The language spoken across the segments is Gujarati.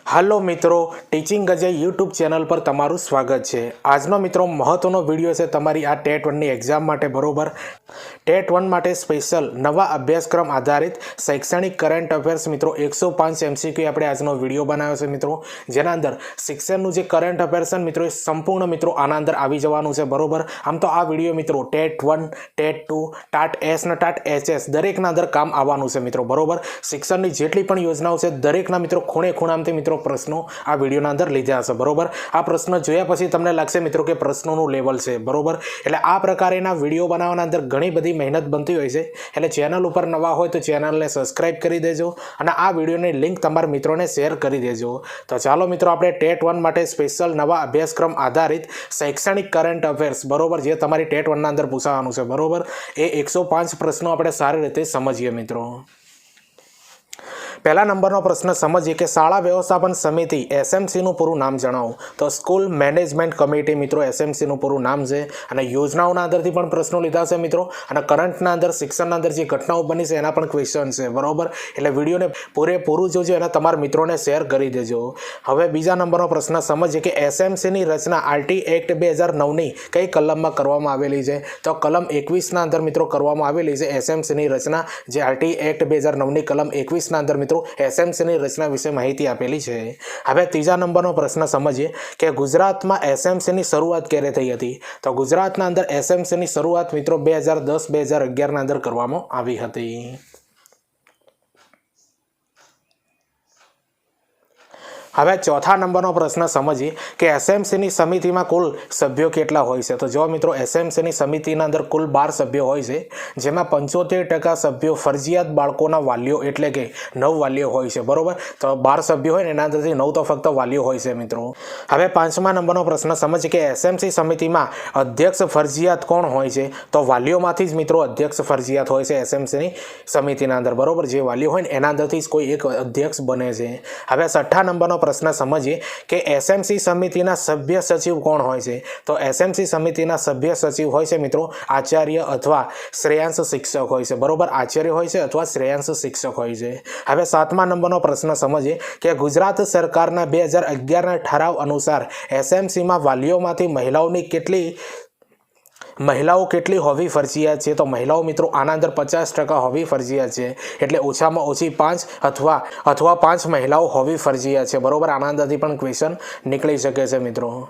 હાલો મિત્રો, ટીચિંગ અજય યુટ્યુબ ચેનલ પર તમારું સ્વાગત છે। આજનો મિત્રો મહત્વનો વિડીયો છે તમારી આ ટેટ 1ની એક્ઝામ માટે, બરોબર। ટેટ 1 માટે સ્પેશિયલ નવા અભ્યાસક્રમ આધારિત શૈક્ષણિક કરંટ અફેર્સ મિત્રો 105 MCQ આપણે આજનો વિડીયો બનાવ્યો છે મિત્રો, જેના અંદર શિક્ષણનું જે કરંટ અફેર્સ છે મિત્રો એ સંપૂર્ણ મિત્રો આના અંદર આવી જવાનું છે, બરોબર। આમ તો આ વિડીયો મિત્રો ટેટ 1, ટેટ 2, ટાટ એસ અને ટાટ HS દરેકના અંદર કામ આવવાનું છે મિત્રો, બરોબર। શિક્ષણની જેટલી પણ યોજનાઓ છે દરેકના મિત્રો ખૂણે ખૂણામાંથી મિત્રો પ્રશ્નો આ વિડીયોના અંદર લીધા હશે, બરોબર। આ પ્રશ્ન જોયા પછી તમને લાગશે મિત્રો કે પ્રશ્નોનું લેવલ છે, બરોબર। એટલે આ પ્રકારેના વિડીયો બનાવવાના અંદર ઘણી બધી મહેનત બનતી હોય છે, એટલે ચેનલ ઉપર નવા હોય તો ચેનલને સબસ્ક્રાઇબ કરી દેજો અને આ વિડીયોની લિંક તમારા મિત્રોને શેર કરી દેજો। તો ચાલો મિત્રો આપણે ટેટ 1 માટે સ્પેશિયલ નવા અભ્યાસક્રમ આધારિત શૈક્ષણિક કરંટ અફેર્સ, બરોબર, જે તમારી ટેટ 1ના અંદર પૂછાવાનું છે, બરોબર, એ 105 પ્રશ્નો આપણે સારી રીતે સમજીએ મિત્રો। પહેલા નંબરનો પ્રશ્ન સમજીએ કે શાળા વ્યવસ્થાપન સમિતિ SMCનું પૂરું નામ જણાવો। તો સ્કૂલ મેનેજમેન્ટ કમિટી મિત્રો SMCનું પૂરું નામ છે અને યોજનાઓના અંદરથી પણ પ્રશ્નો લીધા છે મિત્રો અને કરંટના અંદર શિક્ષણના અંદર જે ઘટનાઓ બની છે એના પણ ક્વેશ્ચન છે, બરોબર। એટલે વિડીયોને પૂરેપૂરું જોજો અને તમારા મિત્રોને શેર કરી દેજો। હવે બીજા નંબરનો પ્રશ્ન સમજીએ કે SMCની રચના RT એક્ટ 2009ની કઈ કલમમાં કરવામાં આવેલી છે। તો કલમ 21ના અંદર મિત્રો કરવામાં આવેલી છે SMCની રચના, જે RT એક્ટ 2009ની કલમ 21ના અંદર મિત્રો SMCની રચના વિશે માહિતી આપેલી છે। હવે ત્રીજા નંબરનો પ્રશ્ન સમજીએ કે ગુજરાતમાં SMCની શરૂઆત ક્યારે થઈ હતી। તો ગુજરાતના અંદર SMCની શરૂઆત મિત્રો 2010-2011ના અંદર કરવામાં આવી હતી। હવે ચોથા નંબરનો પ્રશ્ન સમજીએ કે SMCની સમિતિમાં કુલ સભ્યો કેટલા હોય છે। તો જો મિત્રો SMCની સમિતિના અંદર કુલ 12 સભ્યો હોય છે, જેમાં 75% સભ્યો ફરજિયાત બાળકોના વાલીઓ એટલે કે 9 વાલીઓ હોય છે, બરોબર। તો 12 સભ્યો હોય ને એના અંદરથી 9 તો ફક્ત વાલીઓ હોય છે મિત્રો। હવે પાંચમા નંબરનો પ્રશ્ન સમજીએ કે SMC સમિતિમાં અધ્યક્ષ ફરજિયાત કોણ હોય છે। તો વાલીઓમાંથી જ મિત્રો અધ્યક્ષ ફરજિયાત હોય છે SMCની સમિતિના અંદર, બરોબર। જે વાલીઓ હોય ને એના અંદરથી જ કોઈ એક અધ્યક્ષ બને છે। હવે છઠ્ઠા નંબરનો પ્રશ્ન સમજીએ કે SMC સમિતિના સભ્ય સચિવ કોણ હોય છે। તો SMC સમિતિના સભ્ય સચિવ હોય છે મિત્રો આચાર્ય અથવા શ્રેયાંશ શિક્ષક હોય છે, બરોબર। આચાર્ય હોય છે અથવા શ્રેયાંશ શિક્ષક હોય છે। હવે સાતમા નંબરનો પ્રશ્ન સમજીએ કે ગુજરાત સરકારના 2011ના ઠરાવ અનુસાર SMCમાં વાલીઓમાંથી મહિલાઓ કેટલી હોવી ફરજિયાત છે। તો મહિલાઓ મિત્રો આના અંદર 50% હોવી ફરજિયાત છે, એટલે ઓછામાં ઓછી 5 અથવા 5 મહિલાઓ હોવી ફરજિયાત છે, બરોબર। આના અંદરથી પણ ક્વેશ્ચન નીકળી શકે છે મિત્રો।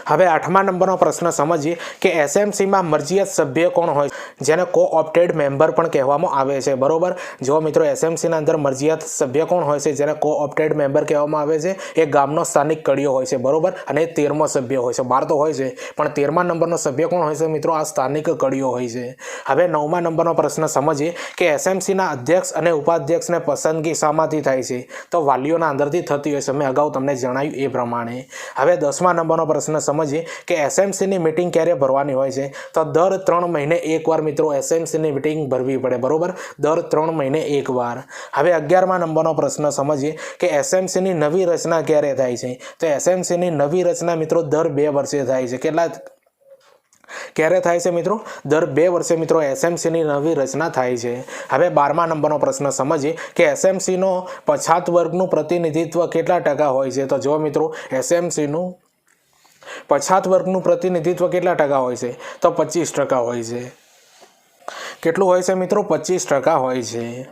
હવે આઠમા નંબરનો પ્રશ્ન સમજીએ કે SMCમાં મરજિયાત સભ્ય કોણ હોય, જેને કોઓપ્ટેડ મેમ્બર પણ કહેવામાં આવે છે, બરોબર। જો મિત્રો SMCના અંદર મરજિયાત સભ્ય કોણ હોય છે, જેને કોઓપ્ટેડ મેમ્બર કહેવામાં આવે છે, એ ગામનો સ્થાનિક કડીઓ હોય છે, બરોબર। અને 13મો સભ્ય હોય છે, 12 તો હોય છે પણ 13મા નંબરનો સભ્ય કોણ હોય છે મિત્રો, આ સ્થાનિક કડીઓ હોય છે। હવે 9મા નંબરનો પ્રશ્ન સમજીએ કે SMCના અધ્યક્ષ અને ઉપાધ્યક્ષને પસંદગી શામાંથી થાય છે। તો વાલીઓના અંદરથી થતી હોય છે, મેં અગાઉ તમને જણાવ્યું એ પ્રમાણે। હવે 10મા નંબરનો પ્રશ્ન સમજીએ કે SMCની મીટિંગ ક્યારે ભરવાની હોય છે। તો દર 3 મહિને એકવાર મિત્રો SMCની મીટિંગ ભરવી પડે, બરોબર, દર 3 મહિને એકવાર। હવે 11મા નંબરનો પ્રશ્ન સમજીએ કે SMCની નવી રચના ક્યારે થાય છે। તો SMCની નવી રચના મિત્રો દર 2 વર્ષે થાય છે। ક્યારે થાય છે મિત્રો? દર 2 વર્ષે મિત્રો SMCની નવી રચના થાય છે। હવે 12મા નંબરનો પ્રશ્ન સમજીએ કે SMCનો પછાત વર્ગનું પ્રતિનિધિત્વ કેટલા ટકા હોય છે। તો જો મિત્રો SMCનું પછાત વર્ગનું પ્રતિનિધિત્વ કેટલા ટકા હોય છે। તો 25% હોય છે। કેટલું હોય છે મિત્રો? 25% હોય છે।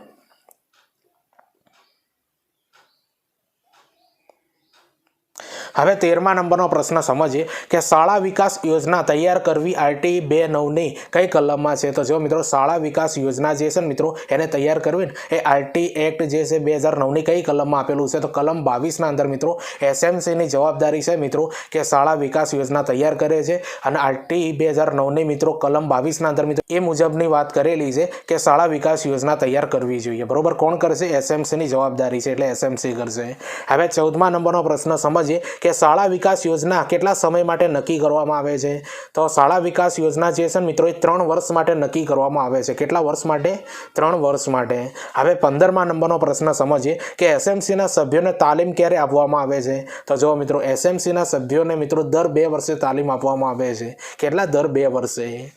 હવે 13મા નંબરનો પ્રશ્ન સમજીએ કે શાળા વિકાસ યોજના તૈયાર કરવી RT 2009ની કઈ કલમમાં છે। તો જો મિત્રો શાળા વિકાસ યોજના જે છે ને મિત્રો એને તૈયાર કરવી ને એ RT એક્ટ જે છે 2009ની કઈ કલમમાં આપેલું છે। તો કલમ 22ના અંદર મિત્રો SMCની જવાબદારી છે મિત્રો કે શાળા વિકાસ યોજના તૈયાર કરે છે અને RT 2009ની મિત્રો કલમ 22ના અંદર મિત્રો એ મુજબની વાત કરેલી છે કે શાળા વિકાસ યોજના તૈયાર કરવી જોઈએ, બરોબર। કોણ કરશે? SMCની જવાબદારી છે, એટલે SMC કરશે। હવે 14મા નંબરનો પ્રશ્ન સમજીએ કે શાળા વિકાસ યોજના કેટલા સમય માટે નક્કી કરવામાં આવે છે। તો શાળા વિકાસ યોજના જે છે મિત્રો એ 3 વર્ષ માટે નક્કી કરવામાં આવે છે। કેટલા વર્ષ માટે? 3 વર્ષ માટે। હવે 15મા નંબરનો પ્રશ્ન સમજીએ કે SMCના સભ્યોને તાલીમ ક્યારે આપવામાં આવે છે। તો જો મિત્રો SMCના સભ્યોને મિત્રો દર 2 વર્ષે તાલીમ આપવામાં આવે છે। કેટલા? દર 2 વર્ષે।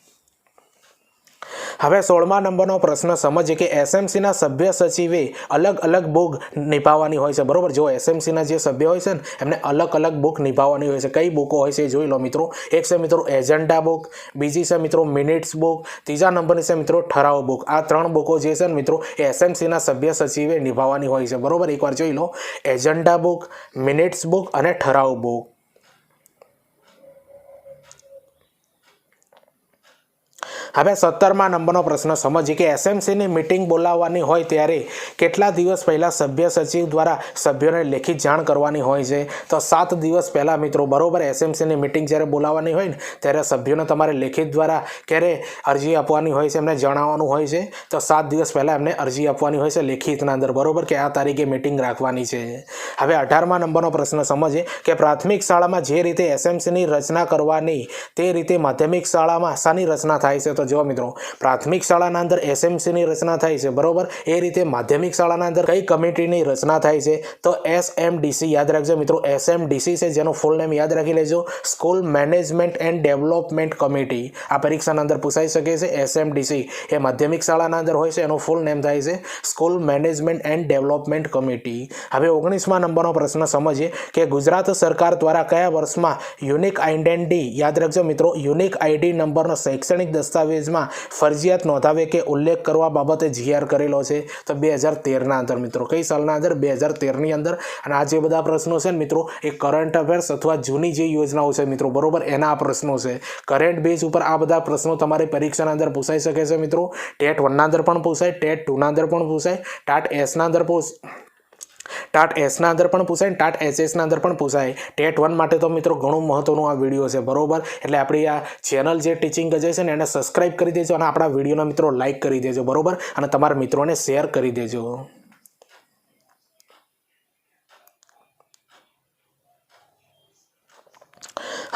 હવે 16મા નંબરનો પ્રશ્ન સમજીએ કે એસએમસીના સભ્ય સચિવે અલગ અલગ બુક નિભાવવાની હોય છે બરોબર। જો એસએમસીના જે સભ્ય હોય છે ને એમને અલગ અલગ બુક નિભાવવાની હોય છે। કઈ બુકો હોય છે એ જોઈ લો મિત્રો। એક છે મિત્રો એજન્ડા બુક, બીજી છે મિત્રો મિનિટ્સ બુક, ત્રીજા નંબરની છે મિત્રો ઠરાવ બુક। આ 3 બુકો જે છે ને મિત્રો એસએમસીના સભ્ય સચિવે નિભાવવાની હોય છે બરોબર। એકવાર જોઈ લો એજન્ડા બુક, મિનિટ્સ બુક અને ઠરાવ બુક। હવે 17મા નંબરનો પ્રશ્ન સમજીએ કે એસએમસીની મીટિંગ બોલાવવાની હોય ત્યારે કેટલા દિવસ પહેલા સભ્ય સચિવ દ્વારા સભ્યોને લેખિત જાણ કરવાની હોય છે? તો 7 દિવસ પહેલા મિત્રો બરોબર। એસએમસીની મીટિંગ જ્યારે બોલાવવાની હોય ને ત્યારે સભ્યોને તમારે લેખિત દ્વારા ક્યારે અરજી આપવાની હોય છે એમને જણાવવાનું હોય છે। તો 7 દિવસ પહેલા એમને અરજી આપવાની હોય છે લેખિતના અંદર બરોબર કે આ તારીખે મીટિંગ રાખવાની છે। હવે 18મા નંબરનો પ્રશ્ન સમજીએ કે પ્રાથમિક શાળામાં જે રીતે એસએમસીની રચના કરવાની તે રીતે માધ્યમિક શાળામાં શાની રચના થાય છે? તો જો મિત્રો પ્રાથમિક શાળાના અંદર એસએમસીની રચના થાય છે બરોબર। એ રીતે માધ્યમિક શાળાના અંદર કઈ કમિટીની રચના થાય છે? તો એસએમડીસી યાદ રાખજો મિત્રો। એસએમડીસી છે જેનું ફૂલ નેમ યાદ રાખી લેજો, school management and development committee. આ પરીક્ષાના અંદર પૂછાઈ શકે છે। એસએમડીસી એ માધ્યમિક શાળાના અંદર હોય છે, એનું ફૂલ નેમ થાય છે school management and development committee. હવે 19મા નંબરનો પ્રશ્ન સમજીએ કે ગુજરાત સરકાર દ્વારા કયા વર્ષમાં યુનિક આઇડેન્ટિટી યાદ રાખજો મિત્રો યુનિક આઈડી નંબરનો શૈક્ષણિક દસ્તાવેજમાં ફરજિયાત નોંધાવે કે ઉલ્લેખ કરવા બાબતે જીઆર કરેલો છે? તો 2013ના અંદર મિત્રો। કઈ સાલના અંદર? 2013ની અંદર। અને આ જે બધા પ્રશ્નો છે ને મિત્રો એ કરંટ અફેર્સ અથવા જૂની જે યોજનાઓ છે મિત્રો બરોબર એના આ પ્રશ્નો છે। કરંટ બેઝ ઉપર આ બધા પ્રશ્નો તમારી પરીક્ષાના અંદર પૂછાઈ શકે છે મિત્રો। ટેટ 1ના અંદર પણ પૂછાય, ટેટ 2ના અંદર પણ પૂછાય, ટાટ એસના અંદર ટાટ એસના અંદર પણ પૂછાય, ટાટ એચએસના અંદર પણ પૂછાય। ટેટ 1 માટે તો મિત્રો ઘણું મહત્વનું આ વિડીયો છે બરોબર। એટલે આપણી આ ચેનલ જે ટીચિંગ ગજે છે ને એને સબસ્ક્રાઇબ કરી દેજો અને આપણા વિડીયોના મિત્રો લાઇક કરી દેજો બરોબર, અને તમારા મિત્રોને શેર કરી દેજો।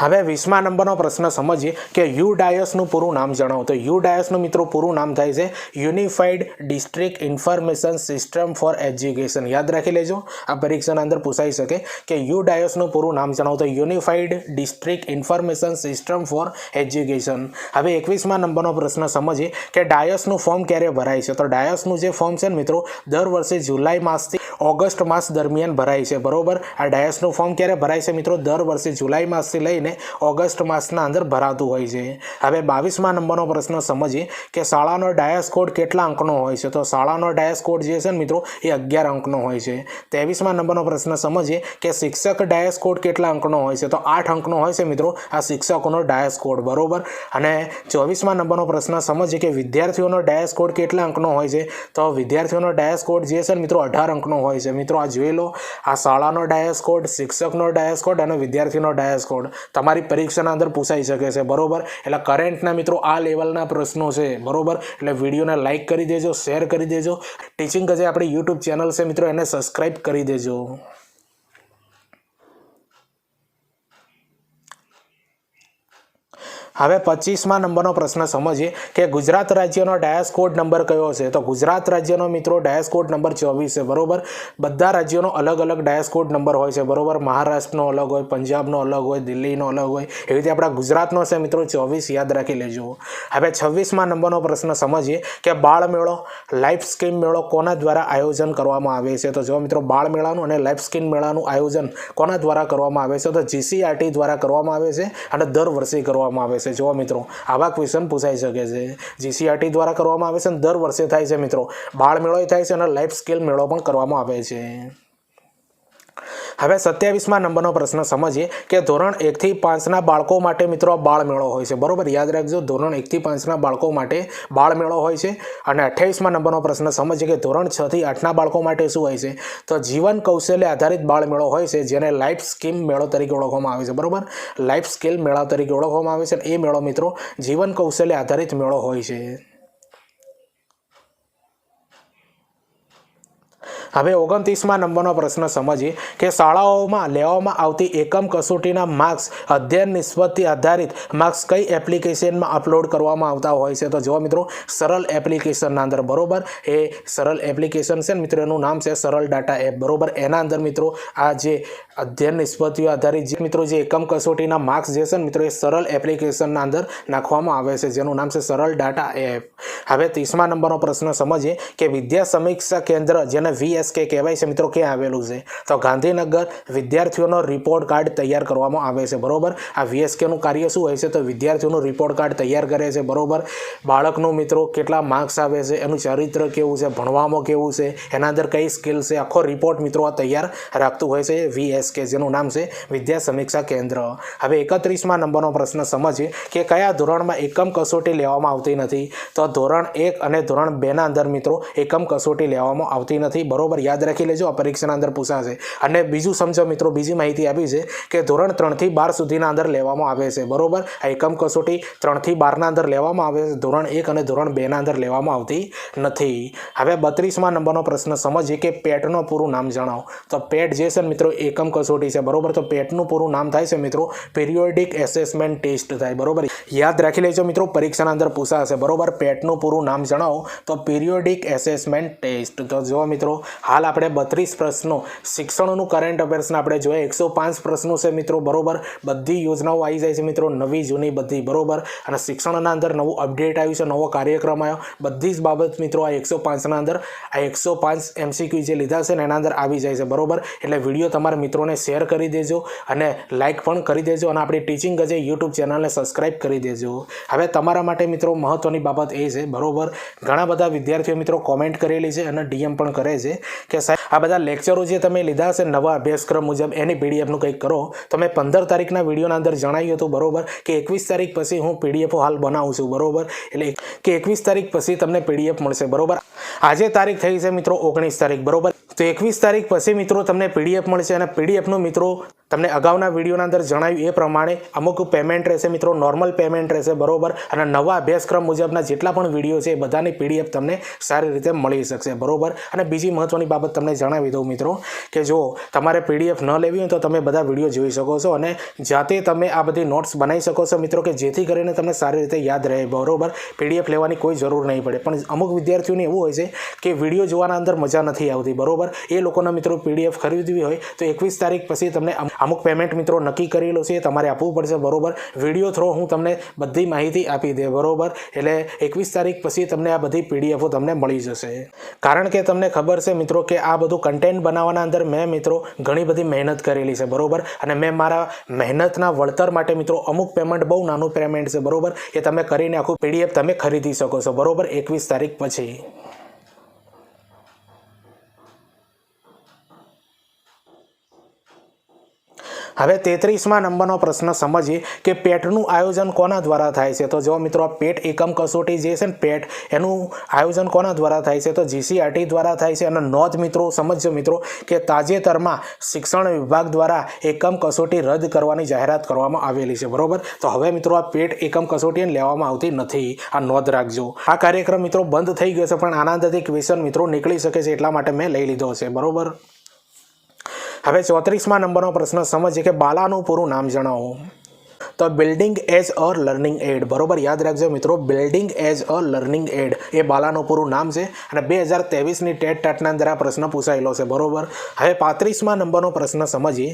હવે 20મા નંબરનો પ્રશ્ન સમજીએ કે યુડાયસનું પૂરું નામ જણાવો। તો યુડાયસનું મિત્રો પૂરું નામ થાય છે unified district information system for education. યાદ રાખી લેજો, આ પરીક્ષાના અંદર પૂછાઈ શકે કે યુડાયસનું પૂરું નામ જણાવો। તો unified district information system for education. હવે 21મા નંબરનો પ્રશ્ન સમજીએ કે ડાયસનું ફોર્મ ક્યારે ભરાય છે? તો ડાયસનું જે ફોર્મ છે ને મિત્રો દર વર્ષે જુલાઈ માસથી ઓગસ્ટ માસ દરમિયાન ભરાય છે બરોબર। આ ડાયસનું ફોર્મ ક્યારે ભરાય છે મિત્રો? દર વર્ષે જુલાઈ માસથી લઈને ઓગસ્ટ માસના અંદર ભરાતું હોય છે। હવે 22મા નંબરનો પ્રશ્ન સમજીએ કે શાળાનો ડાયસ કોડ કેટલા અંકનો હોય છે? તો શાળાનો ડાયસ કોડ જે છે ને મિત્રો એ 11 અંકનો હોય છે। 23મા નંબરનો પ્રશ્ન સમજીએ કે શિક્ષક ડાયસ કોડ કેટલા અંકનો હોય છે? તો 8 અંકનો હોય છે મિત્રો આ શિક્ષકોનો ડાયસ કોડ બરોબર। અને 24મા નંબરનો પ્રશ્ન સમજીએ કે વિદ્યાર્થીઓનો ડાયસ કોડ કેટલા અંકનો હોય છે? તો વિદ્યાર્થીઓનો ડાયસ કોડ જે છે ને મિત્રો 18 અંકનો હોય છે। મિત્રો આ જોઈ લો, આ શાળાનો ડાયસ કોડ, શિક્ષકનો ડાયસ કોડ અને વિદ્યાર્થીનો ડાયસ કોડ તમારી પરીક્ષાના અંદર પૂછાઈ શકે છે બરોબર। એટલે કરંટના મિત્રો આ લેવલના પ્રશ્નો છે બરોબર। એટલે વિડીયોને લાઇક કરી દેજો, શેર કરી દેજો, ટીચિંગ ગજે આપણી યુટ્યુબ ચેનલ છે મિત્રો એને સબસ્ક્રાઇબ કરી દેજો। હવે 25મા નંબરનો પ્રશ્ન સમજીએ કે ગુજરાત રાજ્યનો ડાયસ કોડ નંબર કયો છે? તો ગુજરાત રાજ્યનો મિત્રો ડાયસ કોડ નંબર 24 છે બરોબર। બધા રાજ્યોનો અલગ અલગ ડાયસ કોડ નંબર હોય છે બરોબર। મહારાષ્ટ્રનો અલગ હોય, પંજાબનો અલગ હોય, દિલ્હીનો અલગ હોય, એવી રીતે આપણા ગુજરાતનો છે મિત્રો 24, યાદ રાખી લેજો। હવે 26મા નંબરનો પ્રશ્ન સમજીએ કે બાળ મેળો, લાઈફ સ્કીમ મેળો કોના દ્વારા આયોજન કરવામાં આવે છે? તો જો મિત્રો બાળ મેળાનું અને લાઈફ સ્કીમ મેળાનું આયોજન કોના દ્વારા કરવામાં આવે છે? તો જીસીઆરટી દ્વારા કરવામાં આવે છે અને દર વર્ષે કરવામાં આવે છે। જો મિત્રો આવા ક્વેશ્ચન પૂછાઈ શકે છે। જીસીઆરટી દ્વારા કરવામાં આવે છે અને દર વર્ષે થાય છે મિત્રો। બાળ મેળો થાય છે અને લાઈફ સ્કિલ મેળો પણ કરવામાં આવે છે। હવે 27મા નંબરનો પ્રશ્ન સમજીએ કે ધોરણ 1 થી 5ના બાળકો માટે મિત્રો બાળ મેળો હોય છે બરોબર। યાદ રાખજો, ધોરણ 1 થી 5ના બાળકો માટે બાળ મેળો હોય છે। અને 28મા નંબરનો પ્રશ્ન સમજીએ કે ધોરણ 6 થી 8ના બાળકો માટે શું હોય છે? તો જીવન કૌશલ્ય આધારિત બાળ મેળો હોય છે જેને લાઈફ સ્કીમ મેળો તરીકે ઓળખવામાં આવે છે બરોબર। લાઈફ સ્કિલ મેળા તરીકે ઓળખવામાં આવે છે। એ મેળો મિત્રો જીવન કૌશલ્ય આધારિત મેળો હોય છે। હવે 29મા નંબરનો પ્રશ્ન સમજીએ કે શાળાઓમાં લેવામાં આવતી એકમ કસોટીના માર્ક્સ અધ્યયન નિષ્પત્તિ આધારિત માર્ક્સ કઈ એપ્લિકેશનમાં અપલોડ કરવામાં આવતા હોય છે? તો જો મિત્રો સરળ એપ્લિકેશનના અંદર, બરોબર, એ સરળ એપ્લિકેશન છે મિત્રો, એનું નામ છે સરળ ડાટા એપ, બરોબર. એના અંદર મિત્રો આ જે અધ્યયન નિષ્પત્તિઓ આધારિત જે મિત્રો જે એકમ કસોટીના માર્ક્સ જે છે ને મિત્રો એ સરળ એપ્લિકેશનના અંદર નાખવામાં આવે છે, જેનું નામ છે સરળ ડાટા એપ. હવે 30મા નંબરનો પ્રશ્ન સમજીએ કે વિદ્યા સમીક્ષા કેન્દ્ર જેને VSK કહેવાય છે મિત્રો ક્યાં આવેલું છે? તો ગાંધીનગર. વિદ્યાર્થીઓનો રિપોર્ટ કાર્ડ તૈયાર કરવામાં આવે છે, બરોબર. આ VSKનું કાર્ય શું હોય છે? તો વિદ્યાર્થીઓનું રિપોર્ટ કાર્ડ તૈયાર કરે છે, બરોબર. બાળકનું મિત્રો કેટલા માર્ક્સ આવે છે, એનું ચરિત્ર કેવું છે, ભણવામાં કેવું છે, એના અંદર કઈ સ્કિલ છે, આખો રિપોર્ટ મિત્રો આ તૈયાર રાખતું હોય છે VSK, જેનું નામ છે વિદ્યા સમીક્ષા કેન્દ્ર. હવે 31મા નંબરનો પ્રશ્ન સમજીએ કે કયા ધોરણમાં એકમ કસોટી લેવામાં આવતી નથી? તો ધોરણ 1 અને ધોરણ 2ના અંદર મિત્રો એકમ કસોટી લેવામાં આવતી નથી, બરોબર. યાદ રાખી લેજો, આ પરીક્ષાના અંદર પૂછાશે. અને બીજું સમજો મિત્રો, બીજી માહિતી આપી છે કે ધોરણ 3 થી 12 સુધીના અંદર લેવામાં આવે છે, બરોબર. આ એકમ કસોટી 3 થી 12ના અંદર લેવામાં આવે છે, ધોરણ 1 અને ધોરણ 2ના અંદર લેવામાં આવતી નથી. હવે 32મા નંબરનો પ્રશ્ન સમજીએ કે પેટનું પૂરું નામ જણાવો. તો પેટ જે છે મિત્રો એકમ કસોટી છે, બરોબર. તો પેટનું પૂરું નામ થાય છે મિત્રો પિરિયોડિક એસેસમેન્ટ ટેસ્ટ થાય, બરોબર. યાદ રાખી લેજો મિત્રો, પરીક્ષાના અંદર પૂછાશે, બરોબર. પેટનું પૂરું નામ જણાવો તો પિરિયોડિક એસેસમેન્ટ ટેસ્ટ. તો જો મિત્રો હાલ આપણે 32 પ્રશ્નો શિક્ષણનું કરંટ અફેર્સના આપણે જોઈએ, 105 પ્રશ્નો છે મિત્રો, બરોબર. બધી યોજનાઓ આવી જાય છે મિત્રો, નવી જૂની બધી, બરોબર. અને શિક્ષણના અંદર નવું અપડેટ આવ્યું છે, નવો કાર્યક્રમ આવ્યો, બધી જ બાબત મિત્રો આ 105ના અંદર આ 105 MCQ જે લીધા છે ને એના અંદર આવી જાય છે, બરોબર. એટલે વિડીયો તમારા મિત્રોને શેર કરી દેજો અને લાઇક પણ કરી દેજો અને આપણી ટીચિંગ ગજે YouTube ચેનલને સબસ્ક્રાઇબ કરી દેજો. હવે તમારા માટે મિત્રો મહત્વની બાબત એ છે, બરોબર, ઘણા બધા વિદ્યાર્થીઓ મિત્રો કોમેન્ટ કરેલી છે અને DM પણ કરે છે કે સાહેબ આ બધા લેક્ચરો જે તમે લીધા છે નવા અભ્યાસક્રમ મુજબ એની PDFનું કંઈક કરો. તો મેં 15 તારીખના વિડીયોના અંદર જણાવ્યું હતું, બરોબર, કે 21 તારીખ પછી હું PDF હાલ બનાવું છું, બરોબર. એટલે કે 21 તારીખ પછી તમને PDF મળશે, બરોબર. આજે તારીખ થઈ છે મિત્રો 19 તારીખ, બરોબર. તો 21 તારીખ પછી મિત્રો તમને PDF મળશે અને PDFનું મિત્રો તમને અગાઉના વિડીયોના અંદર જણાવ્યું એ પ્રમાણે અમુક પેમેન્ટ રહેશે મિત્રો, નોર્મલ પેમેન્ટ રહેશે, બરોબર. અને નવા અભ્યાસક્રમ મુજબના જેટલા પણ વિડીયો છે એ બધાની PDF તમને સારી રીતે મળી શકશે, બરોબર. અને બીજી મહત્વની બાબત તમને જણાવી દઉં મિત્રો કે જો તમારે PDF ન લેવી હોય તો તમે બધા વિડીયો જોઈ શકો છો અને જાતે તમે આ બધી નોટ્સ બનાવી શકો છો મિત્રો, કે જેથી કરીને તમને સારી રીતે યાદ રહે, બરોબર. PDF લેવાની કોઈ જરૂર નહીં પડે. પણ અમુક વિદ્યાર્થીઓને એવું હોય છે કે વિડીયો જોવાના અંદર મજા નથી આવતી, બરોબર. એ લોકોના મિત્રો PDF ખરીદવી હોય તો 21 તારીખ પછી તમને અમુક પેમેન્ટ મિત્રો નક્કી કરેલો છે તમારે આપવું પડશે, બરોબર. વિડીયો થ્રો હું તમને બધી માહિતી આપી દે, બરોબર. એટલે 21 તારીખ પછી તમને આ બધી PDFો તમને મળી જશે. કારણ કે તમને ખબર છે મિત્રો કે આ બધું કન્ટેન્ટ બનાવવાના અંદર મેં મિત્રો ઘણી બધી મહેનત કરેલી છે, બરોબર. અને મેં મારા મહેનતના વળતર માટે મિત્રો અમુક પેમેન્ટ બહુ નાનું પેમેન્ટ છે, બરોબર, એ તમે કરીને આખું PDF તમે ખરીદી શકો છો, બરોબર, 21 તારીખ પછી. હવે 33મા નંબરનો પ્રશ્ન સમજીએ કે પેટનું આયોજન કોના દ્વારા થાય છે? તો જો મિત્રો આ પેટ એકમ કસોટી જે છે ને પેટ, એનું આયોજન કોના દ્વારા થાય છે? તો GCRT દ્વારા થાય છે. અને નોંધ મિત્રો સમજજો મિત્રો કે તાજેતરમાં શિક્ષણ વિભાગ દ્વારા એકમ કસોટી રદ કરવાની જાહેરાત કરવામાં આવેલી છે, બરોબર. તો હવે મિત્રો આ પેટ એકમ કસોટી લેવામાં આવતી નથી, આ નોંધ રાખજો. આ કાર્યક્રમ મિત્રો બંધ થઈ ગયો છે પણ આના અંદરથી ક્વેશ્ચન મિત્રો નીકળી શકે છે, એટલા માટે મેં લઈ લીધો છે, બરોબર. હવે 34મા નંબરનો પ્રશ્ન સમજીએ કે બાલાનું પૂરું નામ જણાવો. તો building as a learning aid, બરોબર. યાદ રાખજો મિત્રો, building as a learning aid એ બાલાનું પૂરું નામ છે અને 2023ની ટેટના અંદર આ પ્રશ્ન પૂછાયેલો છે, બરોબર. હવે 35મા નંબરનો પ્રશ્ન સમજીએ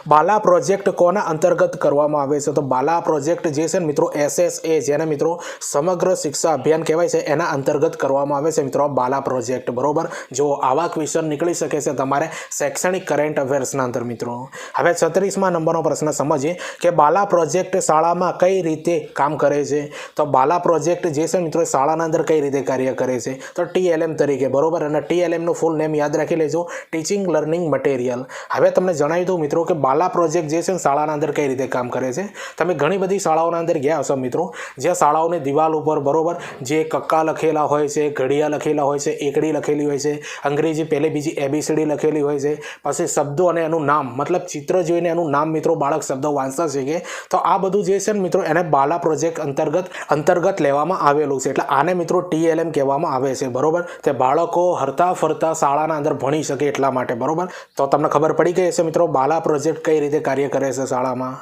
બાલા પ્રોજેક્ટ કોના અંતર્ગત કરવામાં આવે છે? તો બાલા પ્રોજેક્ટ જે છે ને મિત્રો SSA, જેને મિત્રો સમગ્ર શિક્ષા અભિયાન કહેવાય છે, એના અંતર્ગત કરવામાં આવે છે મિત્રો બાલા પ્રોજેક્ટ, બરોબર. જો આવા ક્વેશ્ચન નીકળી શકે છે તમારે શૈક્ષણિક કરંટ અફેર્સના અંદર મિત્રો. હવે 36મા નંબરનો પ્રશ્ન સમજીએ કે બાલા પ્રોજેક્ટ શાળામાં કઈ રીતે કામ કરે છે? તો બાલા પ્રોજેક્ટ જે છે મિત્રો શાળાના અંદર કઈ રીતે કાર્ય કરે છે? તો TLM તરીકે, બરોબર. અને TLM નું ફૂલ નેમ યાદ રાખી લેજો, ટીચિંગ લર્નિંગ મટીરિયલ. હવે તમને જણાવી દઉં મિત્રો કે બાલા પ્રોજેક્ટ જે છે શાળાના અંદર કઈ રીતે કામ કરે છે. તમે ઘણી બધી શાળાઓના અંદર ગયા હશો મિત્રો, જ્યાં શાળાઓની દિવાલ ઉપર બરોબર જે કક્કા લખેલા હોય છે, ઘડિયા લખેલા હોય છે, એકડી લખેલી હોય છે, અંગ્રેજી પહેલી બીજી ABCD લખેલી હોય છે, પછી શબ્દો અને એનું નામ મતલબ ચિત્ર જોઈને એનું નામ મિત્રો બાળક શબ્દો વાંચતા શીખે. તો આ બધું જે છે ને મિત્રો એને બાલા પ્રોજેક્ટ અંતર્ગત લેવામાં આવેલું છે. એટલે આને મિત્રો TLM કહેવામાં આવે છે બરોબર. તે બાળકો હરતા ફરતા શાળાના અંદર ભણી શકે એટલા માટે બરોબર. તો તમને ખબર પડી ગઈ હશે મિત્રો બાલા પ્રોજેક્ટ કઈ રીતે કાર્ય કરે છે શાળામાં.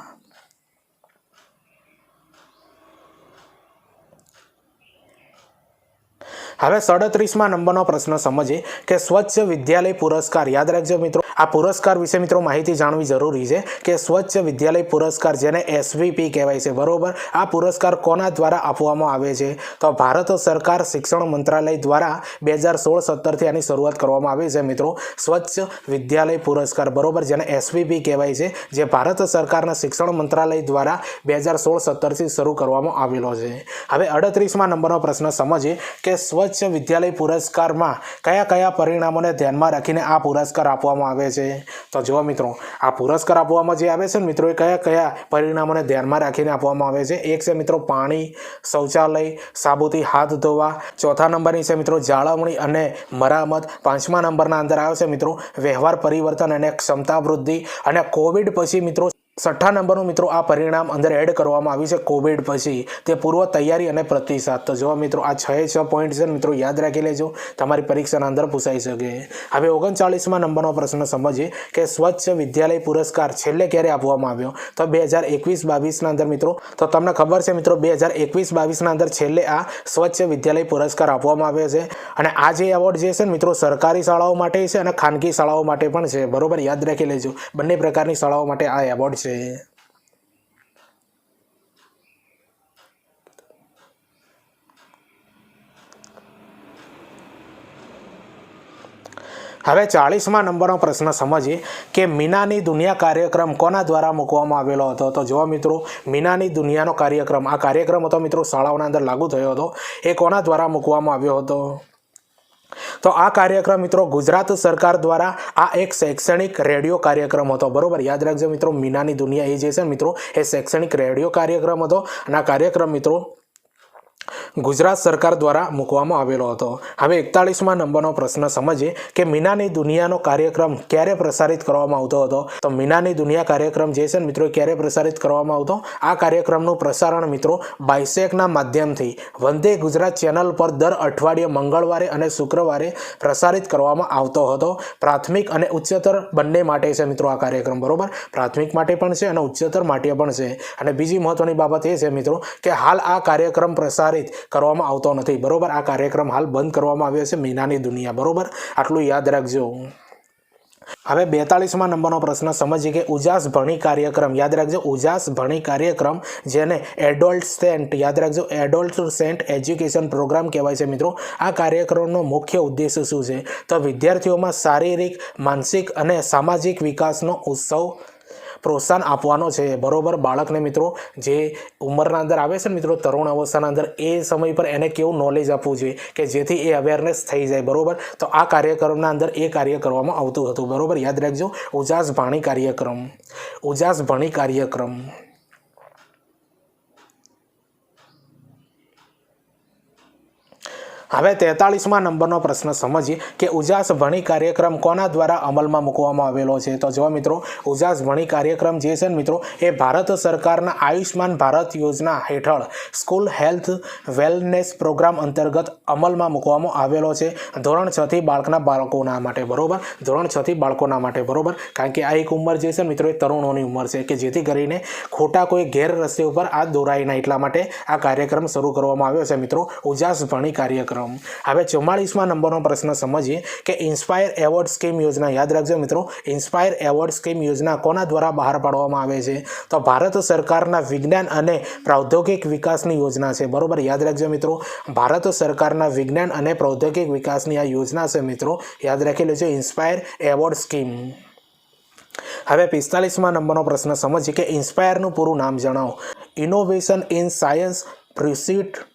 હવે 37મા નંબરનો પ્રશ્ન સમજીએ કે સ્વચ્છ વિદ્યાલય પુરસ્કાર. યાદ રાખજો મિત્રો, આ પુરસ્કાર વિશે મિત્રો માહિતી જાણવી જરૂરી છે કે સ્વચ્છ વિદ્યાલય પુરસ્કાર જેને SVP કહેવાય છે બરોબર. આ પુરસ્કાર કોના દ્વારા આપવામાં આવે છે? તો ભારત સરકાર શિક્ષણ મંત્રાલય દ્વારા 2016-17થી આની શરૂઆત કરવામાં આવી છે મિત્રો. સ્વચ્છ વિદ્યાલય પુરસ્કાર બરોબર, જેને SVP કહેવાય છે, જે ભારત સરકારના શિક્ષણ મંત્રાલય દ્વારા 2016-17થી શરૂ કરવામાં આવેલો છે. હવે 38મા નંબરનો પ્રશ્ન સમજીએ કે સ્વચ્છ વિદ્યાલય પુરસ્કારમાં કયા કયા પરિણામોને ધ્યાનમાં રાખીને આ પુરસ્કાર આપવામાં આવે છે? તો જુઓ મિત્રો, આ પુરસ્કાર આપવામાં જે આવે છે ને મિત્રો એ કયા કયા પરિણામોને ધ્યાનમાં રાખીને આપવામાં આવે છે? એક છે મિત્રો પાણી, શૌચાલય, સાબુથી હાથ ધોવા. ચોથા નંબરની છે મિત્રો જાળવણી અને મરામત. 5મા નંબરના અંદર આવે છે મિત્રો વ્યવહાર પરિવર્તન અને ક્ષમતા વૃદ્ધિ. અને કોવિડ પછી મિત્રો 6ઠ્ઠા નંબરનું મિત્રો આ પરિણામ અંદર એડ કરવામાં આવ્યું છે કોવિડ પછી, તે પૂર્વ તૈયારી અને પ્રતિસાદ. તો જો મિત્રો આ 6 પોઈન્ટ છે મિત્રો યાદ રાખી લેજો, તમારી પરીક્ષાના અંદર પૂછાઈ શકે. હવે 39મા નંબરનો પ્રશ્ન સમજીએ કે સ્વચ્છ વિદ્યાલય પુરસ્કાર છેલ્લે ક્યારે આપવામાં આવ્યો? તો 2021-22ના અંદર મિત્રો. તો તમને ખબર છે મિત્રો 2021-22ના અંદર છેલ્લે આ સ્વચ્છ વિદ્યાલય પુરસ્કાર આપવામાં આવ્યો છે. અને આ જે એવોર્ડ જે છે ને મિત્રો સરકારી શાળાઓ માટે છે અને ખાનગી શાળાઓ માટે પણ છે બરોબર. યાદ રાખી લેજો, બંને પ્રકારની શાળાઓ માટે આ એવોર્ડ છે. હવે 40મા નંબરનો પ્રશ્ન સમજીએ કે મીનાની દુનિયા કાર્યક્રમ કોના દ્વારા મૂકવામાં આવેલો હતો? તો જો મિત્રો મીનાની દુનિયાનો કાર્યક્રમ, આ કાર્યક્રમ હતો મિત્રો શાળાઓના અંદર લાગુ થયો હતો. એ કોના દ્વારા મૂકવામાં આવ્યો હતો? તો આ કાર્યક્રમ મિત્રો ગુજરાત સરકાર દ્વારા આ એક શૈક્ષણિક રેડિયો કાર્યક્રમ હતો બરોબર. યાદ રાખજો મિત્રો, મીનાની દુનિયા એ જે છે મિત્રો એ શૈક્ષણિક રેડિયો કાર્યક્રમ હતો. અને આ કાર્યક્રમ મિત્રો ગુજરાત સરકાર દ્વારા મૂકવામાં આવેલો હતો. હવે 41મા નંબરનો પ્રશ્ન સમજીએ કે મીનાની દુનિયાનો કાર્યક્રમ ક્યારે પ્રસારિત કરવામાં આવતો હતો? તો મીનાની દુનિયા કાર્યક્રમ જે છે મિત્રો ક્યારે પ્રસારિત કરવામાં આવતો? આ કાર્યક્રમનું પ્રસારણ મિત્રો બાયસેકના માધ્યમથી વંદે ગુજરાત ચેનલ પર દર અઠવાડિયે મંગળવારે અને શુક્રવારે પ્રસારિત કરવામાં આવતો હતો. પ્રાથમિક અને ઉચ્ચતર બંને માટે છે મિત્રો આ કાર્યક્રમ બરોબર. પ્રાથમિક માટે પણ છે અને ઉચ્ચતર માટે પણ છે. અને બીજી મહત્વની બાબત એ છે મિત્રો કે હાલ આ કાર્યક્રમ પ્રસારિત કરવામાં આવતો નથી બરોબર. આ કાર્યક્રમ હાલ બંધ કરવામાં આવ્યો છે મીનાની દુનિયા બરોબર. આટલું યાદ રાખજો. હવે 42મા નંબરનો પ્રશ્ન સમજીએ કે ઉજાસ ભણી કાર્યક્રમ. યાદ રાખજો ઉજાસ ભણી કાર્યક્રમ, જેને એડોલ્સેન્ટ, યાદ રાખજો એડોલ્સેન્ટ એજ્યુકેશન પ્રોગ્રામ કહેવાય છે મિત્રો. આ કાર્યક્રમનો મુખ્ય ઉદ્દેશ શું છે? તો વિદ્યાર્થીઓમાં શારીરિક, માનસિક અને સામાજિક વિકાસનો ઉત્સવ પ્રોત્સાહન આપવાનો છે બરોબર. બાળકને મિત્રો જે ઉંમરના અંદર આવે છે ને મિત્રો તરુણ અવસ્થાના અંદર, એ સમય પર એને કેવું નોલેજ આપવું જોઈએ કે જેથી એ અવેરનેસ થઈ જાય બરોબર. તો આ કાર્યક્રમના અંદર એ કાર્ય કરવામાં આવતું હતું બરોબર. યાદ રાખજો ઉજાસ ભણી કાર્યક્રમ, ઉજાસ ભણી કાર્યક્રમ. હવે 43મા નંબરનો પ્રશ્ન સમજીએ કે ઉજાસ ભણી કાર્યક્રમ કોના દ્વારા અમલમાં મૂકવામાં આવેલો છે? તો જો મિત્રો ઉજાસ ભણી કાર્યક્રમ જે છે ને મિત્રો એ ભારત સરકારના આયુષ્માન ભારત યોજના હેઠળ સ્કૂલ હેલ્થ વેલનેસ પ્રોગ્રામ અંતર્ગત અમલમાં મૂકવામાં આવેલો છે. ધોરણ 6થી બાળકોના માટે બરોબર. ધોરણ 6થી બાળકોના માટે બરોબર. કારણ કે આ એક ઉંમર જે છે મિત્રો એ તરુણોની ઉંમર છે કે જેથી કરીને ખોટા કોઈ ગેર રસ્તે ઉપર આ દોરાય ના, એટલા માટે આ કાર્યક્રમ શરૂ કરવામાં આવ્યો છે મિત્રો ઉજાસ ભણી કાર્યક્રમ. હવે 44મા નંબરનો પ્રશ્ન સમજીએ કે ઇન્સ્પાયર એવોર્ડ સ્કીમ યોજના. યાદ રાખજો મિત્રો ઇન્સ્પાયર એવોર્ડ સ્કીમ યોજના કોના દ્વારા બહાર પાડવામાં આવે છે? તો ભારત સરકારના વિજ્ઞાન અને પ્રૌદ્યોગિક વિકાસની યોજના છે બરોબર. યાદ રાખજો મિત્રો ભારત સરકારના વિજ્ઞાન અને પ્રૌદ્યોગિક વિકાસની આ યોજના છે મિત્રો. યાદ રાખી લેજો ઇન્સ્પાયર એવોર્ડ સ્કીમ. હવે 45મા નંબરનો પ્રશ્ન સમજીએ કે ઇન્સ્પાયરનું પૂરું નામ જણાવો. Innovation in science, pursuit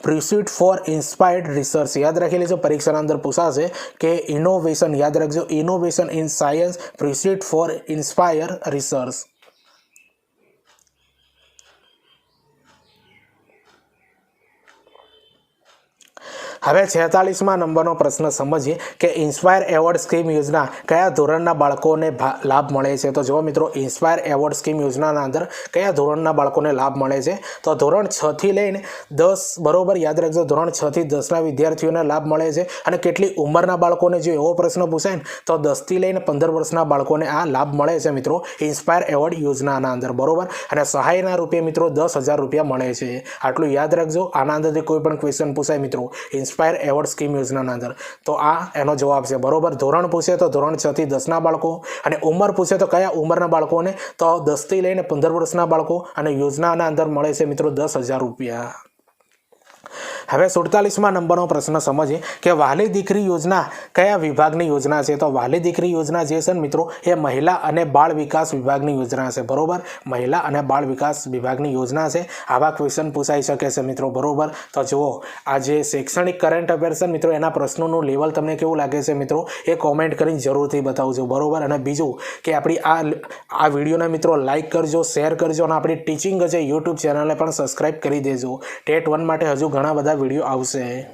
pursuit for inspired research યાદ રાખી લેજો, પરીક્ષાના અંદર પૂછાશે કે ઇનોવેશન, યાદ રાખજો, innovation in science pursuit for inspire research. હવે 46મા નંબરનો પ્રશ્ન સમજીએ કે ઇન્સ્પાયર એવોર્ડ સ્કીમ યોજના કયા ધોરણના બાળકોને લાભ મળે છે. તો જો મિત્રો, ઇન્સ્પાયર એવોર્ડ સ્કીમ યોજનાના અંદર કયા ધોરણના બાળકોને લાભ મળે છે? તો ધોરણ 6 થી લઈને 10, બરોબર, યાદ રાખજો, ધોરણ 6 થી 10ના વિદ્યાર્થીઓને લાભ મળે છે. અને કેટલી ઉંમરના બાળકોને, જો એવો પ્રશ્ન પૂછાય ને તો 10 થી લઈને 15 વર્ષના બાળકોને આ લાભ મળે છે મિત્રો, ઇન્સ્પાયર એવોર્ડ યોજનાના અંદર, બરોબર. અને સહાયના રૂપે મિત્રો 10,000 રૂપિયા મળે છે. આટલું યાદ રાખજો. આના અંદરથી કોઈ પણ ક્વેશ્ચન પૂછાય મિત્રો ઇન્સ્પાયર એવોર્ડ સ્કીમ યોજનાના અંદર, તો આ એનો જવાબ છે, બરોબર. ધોરણ પૂછે તો ધોરણ 6 થી 10ના બાળકો, અને ઉંમર પૂછે તો કયા ઉંમરના બાળકોને, તો 10 થી લઈને 15 વર્ષના બાળકો, અને યોજનાના અંદર મળે છે મિત્રો 10,000 રૂપિયા. હવે 47મા નંબરનો પ્રશ્ન સમજીએ કે વહાલી દીકરી યોજના કયા વિભાગની યોજના છે. તો વહાલી દીકરી યોજના જે છે ને મિત્રો, એ મહિલા અને બાળ વિકાસ વિભાગની યોજના છે, બરોબર. મહિલા અને બાળ વિકાસ વિભાગની યોજના છે. આવા ક્વેશ્ચન પૂછાઈ શકે છે મિત્રો, બરોબર. તો જુઓ, આ જે શૈક્ષણિક કરંટ અફેર્સ છે મિત્રો, એના પ્રશ્નોનું લેવલ તમને કેવું લાગે છે મિત્રો, એ કોમેન્ટ કરીને જરૂરથી બતાવજો, બરોબર. અને બીજું કે આપણી આ વિડીયોને મિત્રો લાઇક કરજો, શેર કરજો, અને આપણી ટીચિંગ છે યુટ્યુબ ચેનલને પણ સબસ્ક્રાઈબ કરી દેજો. ટેટ 1 માટે હજુ ઘણા બધા વિડીયો આવશે.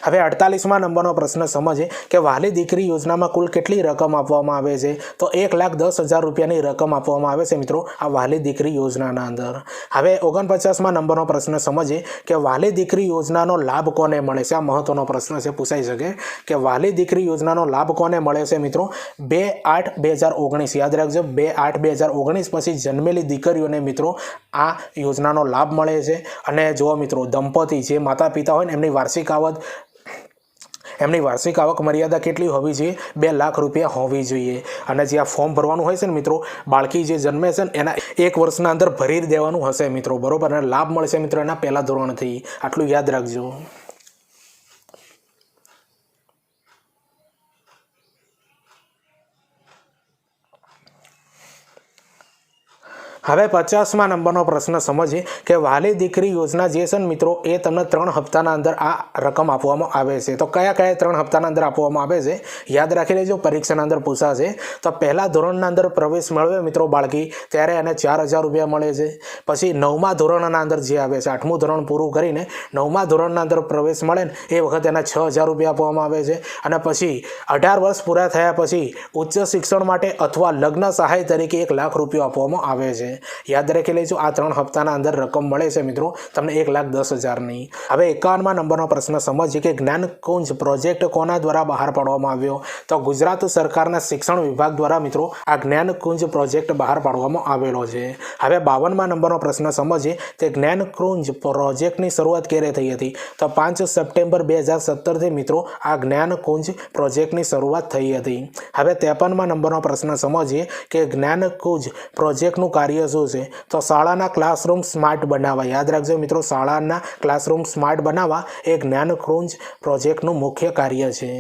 હવે 48મા નંબરનો પ્રશ્ન સમજીએ કે વહાલી દીકરી યોજનામાં કુલ કેટલી રકમ આપવામાં આવે છે. તો 1,10,000 રૂપિયાની રકમ આપવામાં આવે છે મિત્રો આ વહાલી દીકરી યોજનાના અંદર. હવે 49મા નંબરનો પ્રશ્ન સમજીએ કે વહાલી દીકરી યોજનાનો લાભ કોને મળે છે. આ મહત્વનો પ્રશ્ન છે, પૂછાઈ શકે કે વહાલી દીકરી યોજનાનો લાભ કોને મળે છે મિત્રો. 2/8/2019, યાદ રાખજો, 2/8/2019 પછી જન્મેલી દીકરીઓને મિત્રો આ યોજનાનો લાભ મળે છે. અને જુઓ મિત્રો, દંપતી જે માતા પિતા હોય ને એમની વાર્ષિક આવક મર્યાદા કેટલી હોવી જોઈએ? 2 લાખ રૂપિયા હોવી જોઈએ. અને જે આ ફોર્મ ભરવાનું હોય છે ને મિત્રો, બાળકી જે જન્મે છે ને એના 1 વર્ષના અંદર ભરી દેવાનું હશે મિત્રો, બરોબર. અને લાભ મળશે મિત્રો એના પહેલા ધોરણથી. આટલું યાદ રાખજો. હવે 50મા નંબરનો પ્રશ્ન સમજીએ કે વહાલી દીકરી યોજના જે છે ને મિત્રો, એ તમને 3 હપ્તાના અંદર આ રકમ આપવામાં આવે છે. તો કયા 3 હપ્તાના અંદર આપવામાં આવે છે યાદ રાખી લેજો, પરીક્ષાના અંદર પૂછાશે. તો પહેલા ધોરણના અંદર પ્રવેશ મેળવે મિત્રો બાળકી, ત્યારે એને 4,000 રૂપિયા મળે છે. પછી 9મા ધોરણના અંદર જે આવે છે, 8મું ધોરણ પૂરું કરીને 9મા ધોરણના અંદર પ્રવેશ મળે ને એ વખતે એને 6,000 રૂપિયા આપવામાં આવે છે. અને પછી 18 વર્ષ પૂરા થયા પછી ઉચ્ચ શિક્ષણ માટે અથવા લગ્ન સહાય તરીકે 1 લાખ રૂપિયા આપવામાં આવે છે. યાદ રાખી લેજો, આ 3 હપ્તાના અંદર રકમ મળે છે મિત્રો તમને 1,10,000ની. હવે 51મા નંબરનો પ્રશ્ન સમજીએ કે જ્ઞાનકુંજ પ્રોજેક્ટ કોના દ્વારા બહાર પાડવામાં આવ્યો. તો ગુજરાત સરકારના શિક્ષણ વિભાગ દ્વારા મિત્રો આ જ્ઞાનકુંજ પ્રોજેક્ટ બહાર પાડવામાં આવેલો છે. હવે 52મા નંબરનો પ્રશ્ન સમજીએ કે જ્ઞાનકુંજ પ્રોજેક્ટની શરૂઆત ક્યારે થઈ હતી. તો 5 સપ્ટેમ્બર 2017થી મિત્રો આ જ્ઞાનકુંજ પ્રોજેક્ટની શરૂઆત થઈ હતી. હવે 53મા નંબરનો પ્રશ્ન સમજીએ કે જ્ઞાનકુંજ પ્રોજેક્ટનું કાર્ય શું છે. તો શાળાના ક્લાસરૂમ સ્માર્ટ બનાવવા, યાદ રાખજો મિત્રો, શાળાના ક્લાસરૂમ સ્માર્ટ બનાવવા એ જ્ઞાનકુંજ પ્રોજેક્ટનું મુખ્ય કાર્ય છે.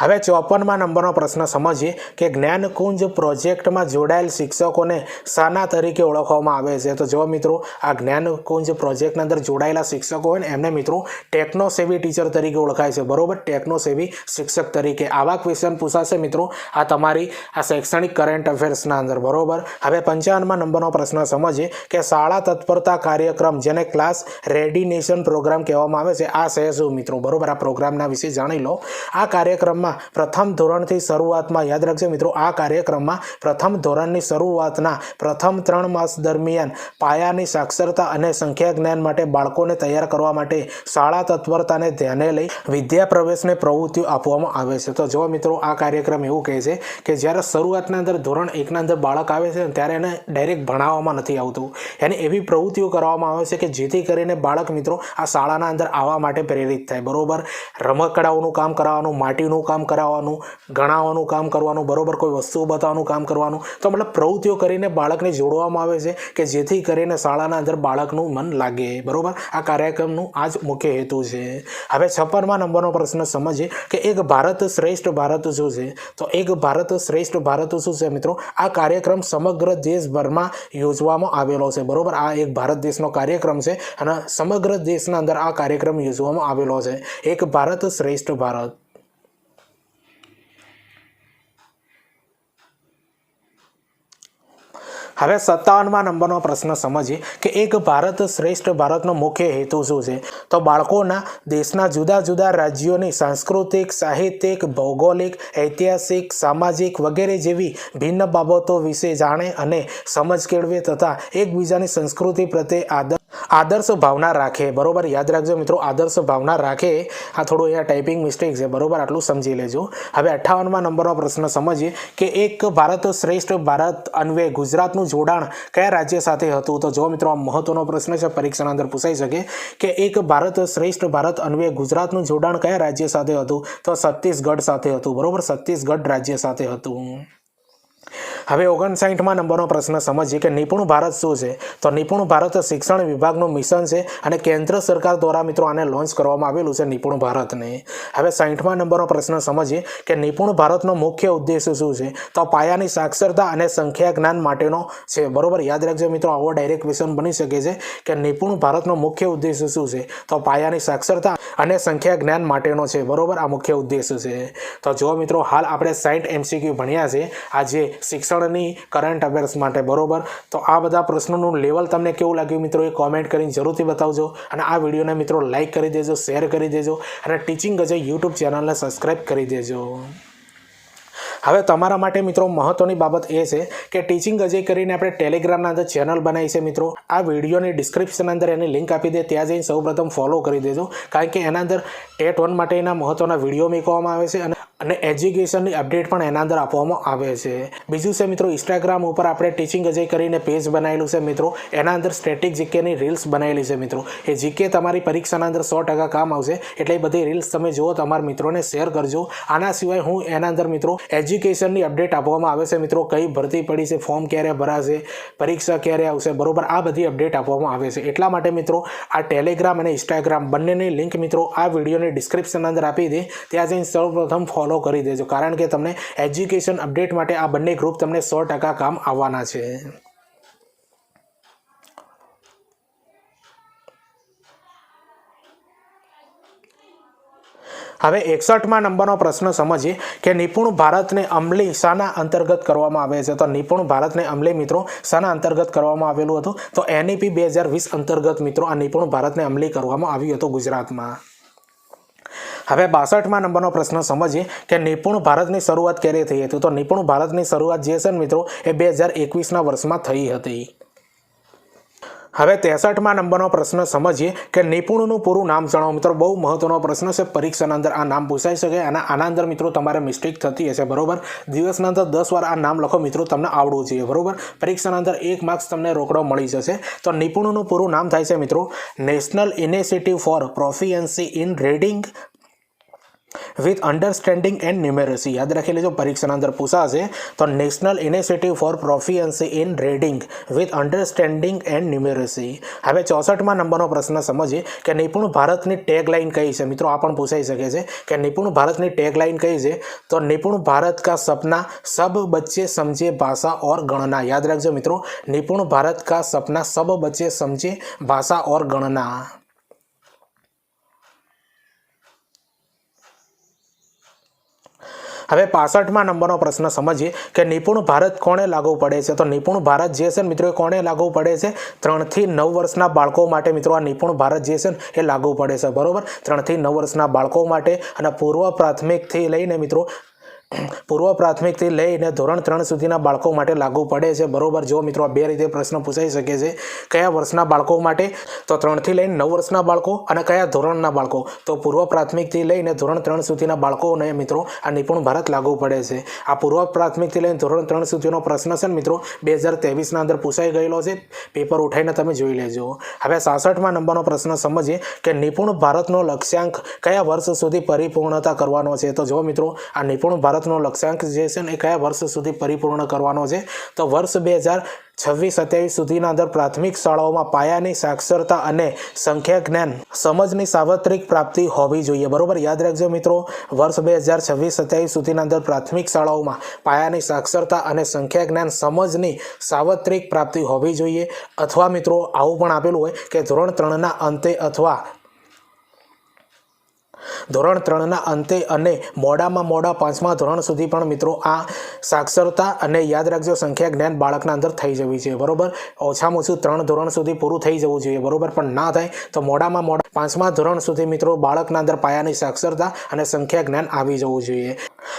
હવે 54મા નંબરનો પ્રશ્ન સમજીએ કે જ્ઞાનકુંજ પ્રોજેક્ટમાં જોડાયેલ શિક્ષકોને શાના તરીકે ઓળખવામાં આવે છે. તો જો મિત્રો, આ જ્ઞાનકુંજ પ્રોજેક્ટના અંદર જોડાયેલા શિક્ષકો હોય ને એમને મિત્રો ટેકનોસેવી ટીચર તરીકે ઓળખાય છે, બરોબર, ટેકનોસેવી શિક્ષક તરીકે. આવા ક્વેશ્ચન પૂછાશે મિત્રો આ તમારી આ શૈક્ષણિક કરંટ અફેર્સના અંદર, બરોબર. હવે 55મા નંબરનો પ્રશ્ન સમજીએ કે શાળા તત્પરતા કાર્યક્રમ જેને ક્લાસ રેડિનેશન પ્રોગ્રામ કહેવામાં આવે છે, આ છે શું મિત્રો, બરોબર. આ પ્રોગ્રામના વિશે જાણી લો. આ કાર્યક્રમમાં પ્રથમ ધોરણથી શરૂઆતમાં, યાદ રાખજો મિત્રો, આ કાર્યક્રમમાં પ્રથમ ધોરણની શરૂઆતના પ્રથમ 3 માસ દરમિયાન પાયાની સાક્ષરતા અને સંખ્યા જ્ઞાન માટે બાળકોને તૈયાર કરવા માટે શાળા તત્પરતાને ધ્યાને લઈ વિદ્યા પ્રવેશને પ્રવૃત્તિઓ આપવામાં આવે છે. તો જો મિત્રો, આ કાર્યક્રમ એવું કહે છે કે જ્યારે શરૂઆતના અંદર ધોરણ 1ના અંદર બાળક આવે છે ત્યારે એને ડાયરેક્ટ ભણાવવામાં નથી આવતું, એને એવી પ્રવૃત્તિઓ કરવામાં આવે છે કે જેથી કરીને બાળક મિત્રો આ શાળાના અંદર આવવા માટે પ્રેરિત થાય, બરોબર. રમકડાઓનું કામ કરાવવાનું, માટીનું કામ કામ કરાવવાનું, ગણાવવાનું કામ કરવાનું, બરોબર, કોઈ વસ્તુઓ બતાવવાનું કામ કરવાનું. તો મતલબ પ્રવૃત્તિઓ કરીને બાળકને જોડવામાં આવે છે કે જેથી કરીને શાળાના અંદર બાળકનું મન લાગે, બરોબર. આ કાર્યક્રમનું આ જ મુખ્ય હેતુ છે. હવે 56મા નંબરનો પ્રશ્ન સમજીએ કે એક ભારત શ્રેષ્ઠ ભારત શું છે. તો એક ભારત શ્રેષ્ઠ ભારત શું છે મિત્રો? આ કાર્યક્રમ સમગ્ર દેશભરમાં યોજવામાં આવેલો છે, બરોબર. આ એક ભારત દેશનો કાર્યક્રમ છે અને સમગ્ર દેશના અંદર આ કાર્યક્રમ યોજવામાં આવેલો છે. એક ભારત શ્રેષ્ઠ ભારત. હવે 57મા નંબરનો પ્રશ્ન સમજીએ કે એક ભારત શ્રેષ્ઠ ભારતનો મુખ્ય હેતુ શું છે. તો બાળકોના દેશના જુદા જુદા રાજ્યોની સાંસ્કૃતિક, સાહિત્યિક, ભૌગોલિક, ઐતિહાસિક, સામાજિક વગેરે જેવી ભિન્ન બાબતો વિશે જાણે અને સમજ કેળવે તથા એકબીજાની સંસ્કૃતિ પ્રત્યે આદર્શ ભાવના રાખે, બરોબર. યાદ રાખજો મિત્રો, આદર્શ ભાવના રાખે. આ થોડું અહીંયા ટાઈપિંગ મિસ્ટેક છે, બરોબર, આટલું સમજી લેજો. હવે 58મા નંબરનો પ્રશ્ન સમજીએ કે એક ભારત શ્રેષ્ઠ ભારત અન્વયે ગુજરાતનું જોડાણ કયા રાજ્ય સાથે હતું. તો જો મિત્રો, આ મહત્વનો પ્રશ્ન છે, પરીક્ષાના અંદર પૂછાઈ શકે કે એક ભારત શ્રેષ્ઠ ભારત અન્વયે ગુજરાતનું જોડાણ કયા રાજ્ય સાથે હતું. તો છત્તીસગઢ સાથે હતું, બરોબર, છત્તીસગઢ રાજ્ય સાથે હતું. હવે 59મા નંબરનો પ્રશ્ન સમજીએ કે નિપુણ ભારત શું છે. તો નિપુણ ભારત શિક્ષણ વિભાગનું મિશન છે અને કેન્દ્ર સરકાર દ્વારા મિત્રો આને લોન્ચ કરવામાં આવેલું છે, નિપુણ ભારતને. હવે 60મા નંબરનો પ્રશ્ન સમજીએ કે નિપુણ ભારતનો મુખ્ય ઉદ્દેશ શું છે. તો પાયાની સાક્ષરતા અને સંખ્યા જ્ઞાન માટેનો છે, બરોબર. યાદ રાખજો મિત્રો, આવો ડાયરેક્ટ ક્વેશ્ચન બની શકે છે કે નિપુણ ભારતનો મુખ્ય ઉદ્દેશ શું છે. તો પાયાની સાક્ષરતા અને સંખ્યા જ્ઞાન માટેનો છે, બરોબર. આ મુખ્ય ઉદ્દેશ છે. તો જો મિત્રો, હાલ આપણે 60 MCQ ભણ્યા છે આજે શિક્ષણની કરંટ અફેર્સ માટે, બરોબર. તો આ બધા પ્રશ્નોનું લેવલ તમને કેવું લાગ્યું મિત્રો, એ કોમેન્ટ કરીને જરૂરથી બતાવજો. અને આ વિડીયોને મિત્રો લાઇક કરી દેજો, શેર કરી દેજો અને ટીચિંગ અજય યુટ્યુબ ચેનલને સબસ્ક્રાઈબ કરી દેજો. હવે તમારા માટે મિત્રો મહત્વની બાબત એ છે કે ટીચિંગ અજય કરીને આપણે ટેલિગ્રામના અંદર ચેનલ બનાવી છે મિત્રો. આ વિડીયોની ડિસ્ક્રિપ્શન અંદર એની લિંક આપી દે, ત્યાં જઈને સૌપ્રથમ ફોલો કરી દેજો, કારણ કે એના અંદર ટેટ 1 માટેના મહત્વના વિડીયો મૂકવામાં આવે છે અને એજ્યુકેશનની અપડેટ પણ એના અંદર આપવામાં આવે છે. બીજું છે મિત્રો, ઇન્સ્ટાગ્રામ ઉપર આપણે ટીચિંગ અજય કરીને પેજ બનાવેલું છે મિત્રો. એના અંદર સ્ટેટિક જીકેની રીલ્સ બનાવેલી છે મિત્રો. એ જીકે તમારી પરીક્ષાના અંદર 100% કામ આવશે, એટલે એ બધી રીલ્સ તમે જુઓ, તમારા મિત્રોને શેર કરજો. આના સિવાય હું એના અંદર મિત્રો એજ્યુકેશનની અપડેટ આપવામાં આવે છે મિત્રો. કઈ ભરતી પડી છે, ફોર્મ ક્યારે ભરાશે, પરીક્ષા ક્યારે આવશે, બરોબર. આ બધી અપડેટ આપવામાં આવે છે. એટલા માટે મિત્રો આ ટેલિગ્રામ અને ઇન્સ્ટાગ્રામ બંનેની લિંક મિત્રો આ વિડીયોની ડિસ્ક્રિપ્શન અંદર આપી દે, ત્યાં જઈને સૌપ્રથમ ફોલો કરી દેજો, કારણ કે તમને એજ્યુકેશન અપડેટ માટે આ બંને ગ્રુપ તમને 100% કામ આવવાના છે. હવે 61મા નંબરનો પ્રશ્ન સમજીએ કે નિપુણ ભારતને અમલી શાના અંતર્ગત કરવામાં આવે છે. તો નિપુણ ભારતને અમલી મિત્રો શાના અંતર્ગત કરવામાં આવેલું હતું. તો NEP 2020 અંતર્ગત મિત્રો આ નિપુણ ભારતને અમલી કરવામાં આવ્યું હતું ગુજરાતમાં. હવે 62મા નંબરનો પ્રશ્ન સમજીએ કે નિપુણ ભારતની શરૂઆત ક્યારે થઈ હતી. તો નિપુણ ભારતની શરૂઆત જે છે મિત્રો એ 2021ના વર્ષમાં થઈ હતી. હવે 63મા નંબરનો પ્રશ્ન સમજીએ કે નિપુણનું પૂરું નામ જણાવો મિત્રો. બહુ મહત્વનો પ્રશ્ન છે, પરીક્ષાના અંદર આ નામ પૂછાઈ શકે અને આના અંદર મિત્રો તમારે મિસ્ટેક થતી હશે, બરોબર. દિવસના અંદર 10 વાર આ નામ લખો મિત્રો, તમને આવડવું જોઈએ, બરોબર. પરીક્ષાના અંદર 1 માર્ક્સ તમને રોકડો મળી જશે. તો નિપુણનું પૂરું નામ થાય છે મિત્રો national initiative for proficiency in reading with understanding and numeracy. યાદ રાખી લેજો, પરીક્ષાના અંદર પૂછાશે. તો national initiative for proficiency in reading with understanding and numeracy. હવે 64મા નંબરનો પ્રશ્ન સમજીએ કે નિપુણ ભારતની ટેગલાઇન કઈ છે મિત્રો. આ પણ પૂછાઈ શકે છે કે નિપુણ ભારતની ટેગલાઇન કઈ છે. તો નિપુણ ભારત કા સપના સબ બચ્ચે સમझे भाषा और गणना. યાદ રાખજો મિત્રો, નિપુણ ભારત કા સપના સબ બચ્ચે સમझे भाषा और गणना. હવે 65મા નંબરનો પ્રશ્ન સમજીએ કે નિપુણ ભારત કોણે લાગુ પડે છે. તો નિપુણ ભારત જે છે મિત્રો એ કોણે લાગુ પડે છે. 3 થી 9 વર્ષના બાળકો માટે મિત્રો આ નિપુણ ભારત જે છે એ લાગુ પડે છે, બરોબર. 3 થી 9 વર્ષના બાળકો માટે અને પૂર્વ પ્રાથમિકથી લઈને મિત્રો પૂર્વ પ્રાથમિકથી લઈને ધોરણ 3 સુધીના બાળકો માટે લાગુ પડે છે, બરોબર। જો મિત્રો આ બે રીતે પ્રશ્ન પૂછાઈ શકે છે। કયા વર્ષના બાળકો માટે? તો 3 થી લઈને 9 વર્ષના બાળકો। અને કયા ધોરણના બાળકો? તો પૂર્વ પ્રાથમિકથી લઈને ધોરણ 3 સુધીના બાળકોને મિત્રો આ નિપુણ ભારત લાગુ પડે છે। આ પૂર્વ પ્રાથમિકથી લઈને ધોરણ 3 સુધીનો પ્રશ્ન છે ને મિત્રો 2023ના અંદર પૂછાઈ ગયેલો છે। પેપર ઉઠાઈને તમે જોઈ લેજો। હવે 66મા નંબરનો પ્રશ્ન સમજીએ કે નિપુણ ભારતનો લક્ષ્યાંક કયા વર્ષ સુધી પરિપૂર્ણતા કરવાનો છે? તો જો મિત્રો આ નિપુણ ભારતનો લક્ષ્યાંક જે છે ને એ કયા વર્ષ સુધી પરિપૂર્ણ કરવાનો છે? તો વર્ષ 2026-27 સુધીના અંદર પ્રાથમિક શાળાઓમાં પાયાની સાક્ષરતા અને સંખ્યા જ્ઞાન સમજની સાર્વત્રિક પ્રાપ્તિ હોવી જોઈએ, બરોબર। યાદ રાખજો મિત્રો, વર્ષ 2026-27 સુધીના અંદર પ્રાથમિક શાળાઓમાં પાયાની સાક્ષરતા અને સંખ્યા જ્ઞાન સમજની સાર્વત્રિક પ્રાપ્તિ હોવી જોઈએ। અથવા મિત્રો આવું પણ આપેલું હોય કે ધોરણ 3ના અંતે અથવા ધોરણ 3ના અંતે અને મોડામાં મોડા 5મા ધોરણ સુધી પણ મિત્રો આ સાક્ષરતા અને યાદ રાખજો સંખ્યા જ્ઞાન બાળકના અંદર થઈ જવી જોઈએ, બરોબર। ઓછામાં ઓછું 3 ધોરણ સુધી પૂરું થઈ જવું જોઈએ, બરોબર। પણ ના થાય તો મોડામાં મોડા 5મા ધોરણ સુધી મિત્રો બાળકના અંદર પાયાની સાક્ષરતા અને સંખ્યા જ્ઞાન આવી જવું જોઈએ।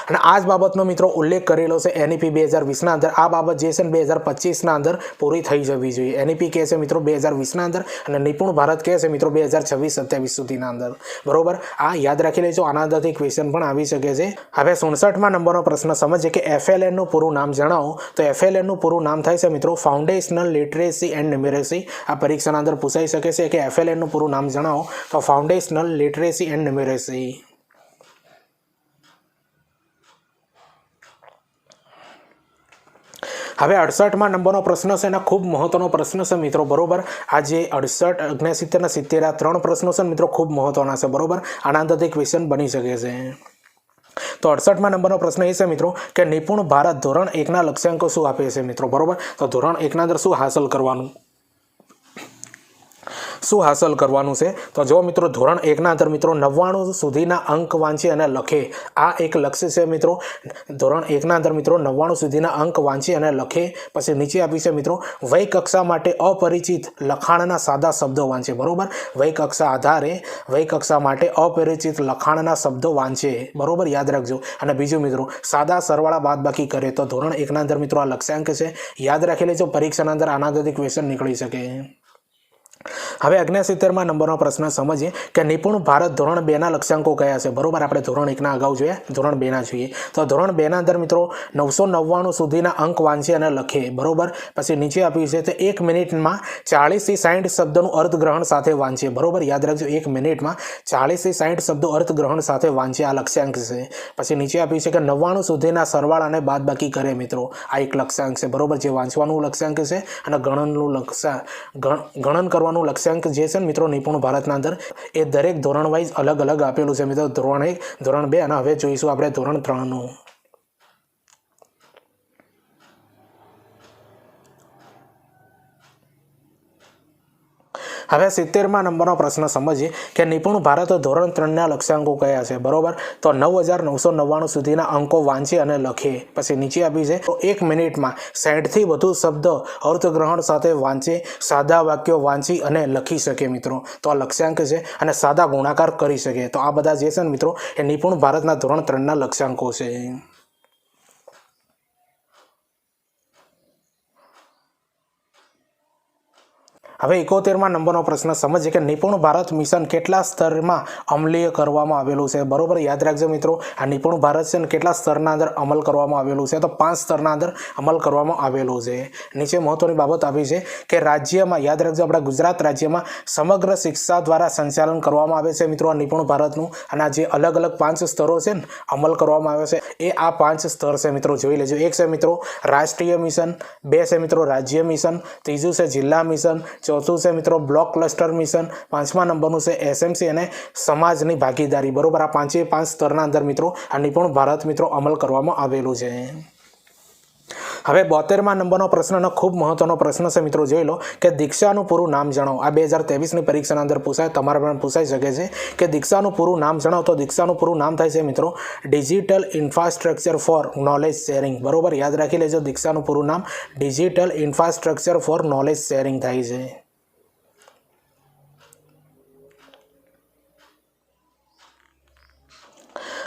અને આ જ બાબતનો મિત્રો ઉલ્લેખ કરેલો છે એનઈપી 2020ના અંદર। આ બાબત જે છે ને 2025ના અંદર પૂરી થઈ જવી જોઈએ। એનઈપી કહે છે મિત્રો 2020ના અંદર અને નિપુણ ભારત કહે છે મિત્રો 2026-27 સુધીના અંદર, બરોબર। આ યાદ રાખી લેજો, આના અંદરથી ક્વેશ્ચન પણ આવી શકે છે। હવે 67મા નંબરનો પ્રશ્ન સમજીએ કે FLN નું પૂરું નામ જણાવો। તો FLN નું પૂરું નામ થાય છે મિત્રો ફાઉન્ડેશનલ લિટરેસી એન્ડ ન્યુમેરેસી। આ પરીક્ષાના અંદર પૂછાઈ શકે છે કે FLN નું પૂરું નામ જણાવો, તો ફાઉન્ડેશનલ લિટરેસી એન્ડ ન્યુમેરેસી। હવે 68મા નંબરનો પ્રશ્ન છે એના ખૂબ મહત્વનો પ્રશ્ન છે મિત્રો, બરોબર। આ જે 68, 69 અને 70 આ 3 પ્રશ્નો છે મિત્રો ખૂબ મહત્વના છે, બરોબર। આના અંદરથી ક્વેશ્ચન બની શકે છે। તો 68મા નંબરનો પ્રશ્ન એ છે મિત્રો કે નિપુણ ભારત ધોરણ 1ના લક્ષ્યાંકો શું આપે છે મિત્રો, બરોબર। તો ધોરણ 1ના અંદર શું હાંસલ કરવાનું છે? તો જો મિત્રો ધોરણ 1ના અંદર મિત્રો 99 સુધીના અંક વાંચે અને લખે, આ એક લક્ષ્ય છે મિત્રો। ધોરણ 1ના અંદર મિત્રો 99 સુધીના અંક વાંચે અને લખે। પછી નીચે આપી છે મિત્રો વય કક્ષા માટે અપરિચિત લખાણના સાદા શબ્દો વાંચે, બરોબર। વય કક્ષા આધારે વય કક્ષા માટે અપરિચિત લખાણના શબ્દો વાંચે, બરોબર, યાદ રાખજો। અને બીજું મિત્રો સાદા સરવાળા બાદબાકી કરે। તો ધોરણ 1ના અંદર મિત્રો આ લક્ષ્યાંક છે, યાદ રાખી લેજો, પરીક્ષાના અંદર આના અંદરથી ક્વેશ્ચન નીકળી શકે। હવે 69મા નંબરનો પ્રશ્ન સમજીએ કે નિપુણ ભારત ધોરણ 2ના લક્ષ્યાંકો કયા છે, બરોબર। આપણે ધોરણ 1ના અગાઉ જોઈએ, ધોરણ 2ના જોઈએ। તો ધોરણ 2ના અંદર મિત્રો 999 સુધીના અંક વાંચે અને લખે, બરોબર। પછી નીચે આપ્યું છે તો 1 મિનિટમાં 40 થી 60 શબ્દોનું અર્થગ્રહણ સાથે વાંચે, બરોબર, યાદ રાખજો, 1 મિનિટમાં 40 થી 60 શબ્દો અર્થગ્રહણ સાથે વાંચે, આ લક્ષ્યાંક છે। પછી નીચે આપ્યું છે કે 99 સુધીના સરવાળા અને બાદબાકી કરે મિત્રો, આ એક લક્ષ્યાંક છે, બરોબર, જે વાંચવાનું લક્ષ્યાંક છે અને ગણન કરવાનું લક્ષ્યાંક જે છે મિત્રો નિપુણ ભારતના અંદર એ દરેક ધોરણ વાઇઝ અલગ અલગ આપેલું છે મિત્રો, ધોરણ 1, ધોરણ 2 અને હવે જોઈશું આપણે ધોરણ 3નું। હવે 70મા નંબરનો પ્રશ્ન સમજીએ કે નિપુણ ભારત ધોરણ 3ના લક્ષ્યાંકો કયા છે, બરોબર। તો 9999 સુધીના અંકો વાંચે અને લખે। પછી નીચે આપી છે તો 1 મિનિટમાં 60 થી વધુ શબ્દ અર્થગ્રહણ સાથે વાંચે, સાદા વાક્યો વાંચી અને લખી શકે મિત્રો, તો આ લક્ષ્યાંક છે। અને સાદા ગુણાકાર કરી શકે। તો આ બધા જે છે ને મિત્રો એ નિપુણ ભારતના ધોરણ 3ના લક્ષ્યાંકો છે। હવે 71મા નંબરનો પ્રશ્ન સમજીએ કે નિપુણ ભારત મિશન કેટલા સ્તરમાં અમલીય કરવામાં આવેલું છે, બરોબર, યાદ રાખજો મિત્રો, આ નિપુણ ભારત છે ને કેટલા સ્તરના અંદર અમલ કરવામાં આવેલું છે? તો 5 સ્તરના અંદર અમલ કરવામાં આવેલું છે। નીચે મહત્વની બાબત આપી છે કે રાજ્યમાં, યાદ રાખજો, આપણા ગુજરાત રાજ્યમાં સમગ્ર શિક્ષા દ્વારા સંચાલન કરવામાં આવે છે મિત્રો આ નિપુણ ભારતનું। અને આ જે અલગ અલગ 5 સ્તરો છે ને અમલ કરવામાં આવે છે એ આ 5 સ્તર છે મિત્રો, જોઈ લેજો। 1 છે મિત્રો રાષ્ટ્રીય મિશન, 2 છે મિત્રો રાજ્ય મિશન, 3 છે જિલ્લા મિશન, 4 છે મિત્રો બ્લોક ક્લસ્ટર મિશન, 5મા નંબરનું છે એસએમસી અને સમાજની ભાગીદારી, બરોબર। આ 5 સ્તરના અંદર મિત્રો આ નિપુણ ભારત મિત્રો અમલ કરવામાં આવેલું છે। હવે 72મા નંબરનો પ્રશ્નનો ખૂબ મહત્વનો પ્રશ્ન છે મિત્રો, જોઈ લો કે દીક્ષાનું પૂરું નામ જણાવો। આ 2023ની પરીક્ષાના અંદર પૂછાય, તમારા પણ પૂછાઈ શકે છે કે દીક્ષાનું પૂરું નામ જણાવો। તો દીક્ષાનું પૂરું નામ થાય છે મિત્રો digital infrastructure four knowledge sharing, બરોબર, યાદ રાખી લેજો, દીક્ષાનું પૂરું નામ digital infrastructure four knowledge sharing થાય છે।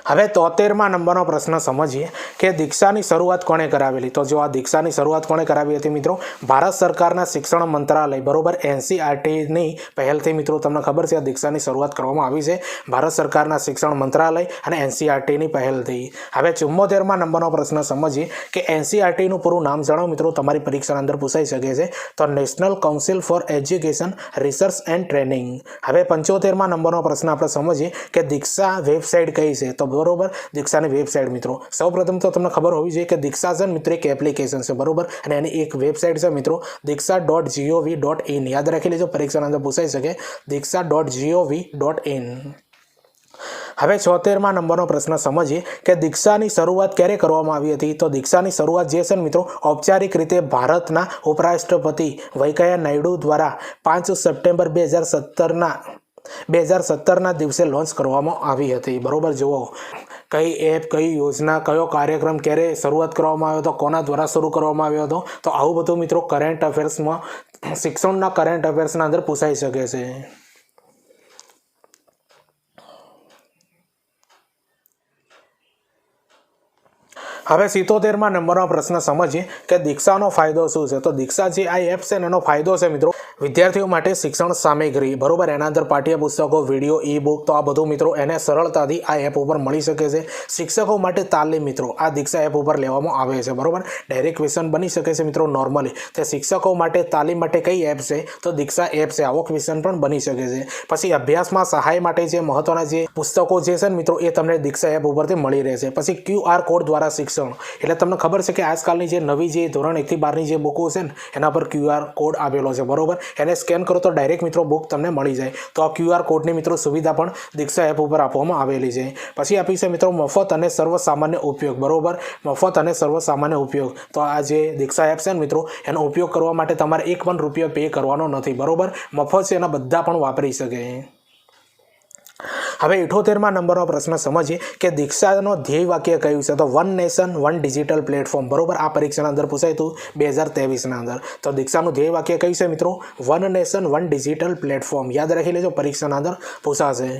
હવે 73મા નંબરનો પ્રશ્ન સમજીએ કે દીક્ષાની શરૂઆત કોણે કરાવેલી. તો જો આ દીક્ષાની શરૂઆત કોણે કરાવી હતી મિત્રો, ભારત સરકારના શિક્ષણ મંત્રાલય બરોબર NCERTની પહેલથી મિત્રો તમને ખબર છે આ દીક્ષાની શરૂઆત કરવામાં આવી છે ભારત સરકારના શિક્ષણ મંત્રાલય અને NCERTની પહેલથી. હવે 74મા નંબરનો પ્રશ્ન સમજીએ કે NCERTનું પૂરું નામ જણાવો મિત્રો, તમારી પરીક્ષાની અંદર પૂછાઈ શકે છે. તો national council for education research and training. હવે 75મા નંબરનો પ્રશ્ન આપણે સમજીએ કે દીક્ષા વેબસાઇટ કઈ છે. તો બરોબર દીક્ષાની વેબસાઇટ મિત્રો, સૌપ્રથમ તો તમને ખબર હોવી જોઈએ કે દીક્ષા છે મિત્રો એક એપ્લિકેશન છે બરોબર, અને એની એક વેબસાઇટ છે મિત્રો diksha.gov.in. યાદ રાખી લેજો, પરીક્ષાની અંદર પૂછાઈ શકે diksha.gov.in. હવે 76મા નંબરનો પ્રશ્ન સમજીએ કે દીક્ષાની શરૂઆત ક્યારે કરવામાં આવી હતી. તો દીક્ષાની શરૂઆત જે છે ને મિત્રો ઔપચારિક રીતે ભારતના ઉપરાષ્ટ્રપતિ વેંકૈયા નાયડુ દ્વારા 5 સપ્ટેમ્બર 2017ના દિવસે લોન્ચ કરવામાં આવી હતી બરોબર. જુઓ કઈ એપ, કઈ યોજના, કયો કાર્યક્રમ ક્યારે શરૂઆત કરવામાં આવ્યો હતો, કોના દ્વારા શરૂ કરવામાં આવ્યો હતો. તો આવું બધું મિત્રો કરંટ અફેર્સમાં, શિક્ષણના કરંટ અફેર્સના અંદર પૂછાઈ શકે છે. હવે 77મા નંબરનો પ્રશ્ન સમજીએ કે દીક્ષાનો ફાયદો શું છે. તો દીક્ષા જે આ એપ છે એનો ફાયદો છે મિત્રો વિદ્યાર્થીઓ માટે શિક્ષણ સામગ્રી બરોબર, એના અંદર પાઠ્યપુસ્તકો, વિડીયો, ઈ બુક, તો આ બધું મિત્રો એને સરળતાથી આ એપ ઉપર મળી શકે છે. શિક્ષકો માટે તાલીમ મિત્રો આ દીક્ષા એપ ઉપર લેવામાં આવે છે બરોબર. ડાયરેક્ટ ક્વેશ્ચન બની શકે છે મિત્રો નોર્મલી, તે શિક્ષકો માટે તાલીમ માટે કઈ એપ છે. તો દીક્ષા એપ છે, આવો ક્વેશ્ચન પણ બની શકે છે. પછી અભ્યાસમાં સહાય માટે જે મહત્વના જે પુસ્તકો જે છે મિત્રો એ તમને દીક્ષા એપ ઉપરથી મળી રહેશે. પછી QR કોડ દ્વારા શિક્ષણ, એટલે તમને ખબર છે કે આજકાલની જે નવી જે ધોરણ 1 થી 12ની જે બુકો છે ને એના પર QR કોડ આવેલો છે બરોબર, એને સ્કેન કરો તો ડાયરેક્ટ મિત્રો બુક તમને મળી જાય. તો આ QR કોડની મિત્રો સુવિધા પણ દીક્ષા એપ ઉપર આપવામાં આવેલી છે. પછી આપી છે મિત્રો મફત અને સર્વસામાન્ય ઉપયોગ બરોબર, મફત અને સર્વસામાન્ય ઉપયોગ. તો આ જે દીક્ષા એપ છે ને મિત્રો એનો ઉપયોગ કરવા માટે તમારે એક પણ રૂપિયો પે કરવાનો નથી બરોબર, મફત છે, એના બધા પણ વાપરી શકે. હવે 78મા નંબરનો પ્રશ્ન સમજીએ કે દીક્ષાનો ધ્યેય વાક્ય કયું છે. તો one nation one digital platform બરોબર, આ પરીક્ષાના અંદર પૂછાયું હતું 2023ના અંદર. તો દીક્ષાનું ધ્યેય વાક્ય કયું છે મિત્રો, one nation one digital platform. યાદ રાખી લેજો, પરીક્ષાના અંદર પૂછાશે.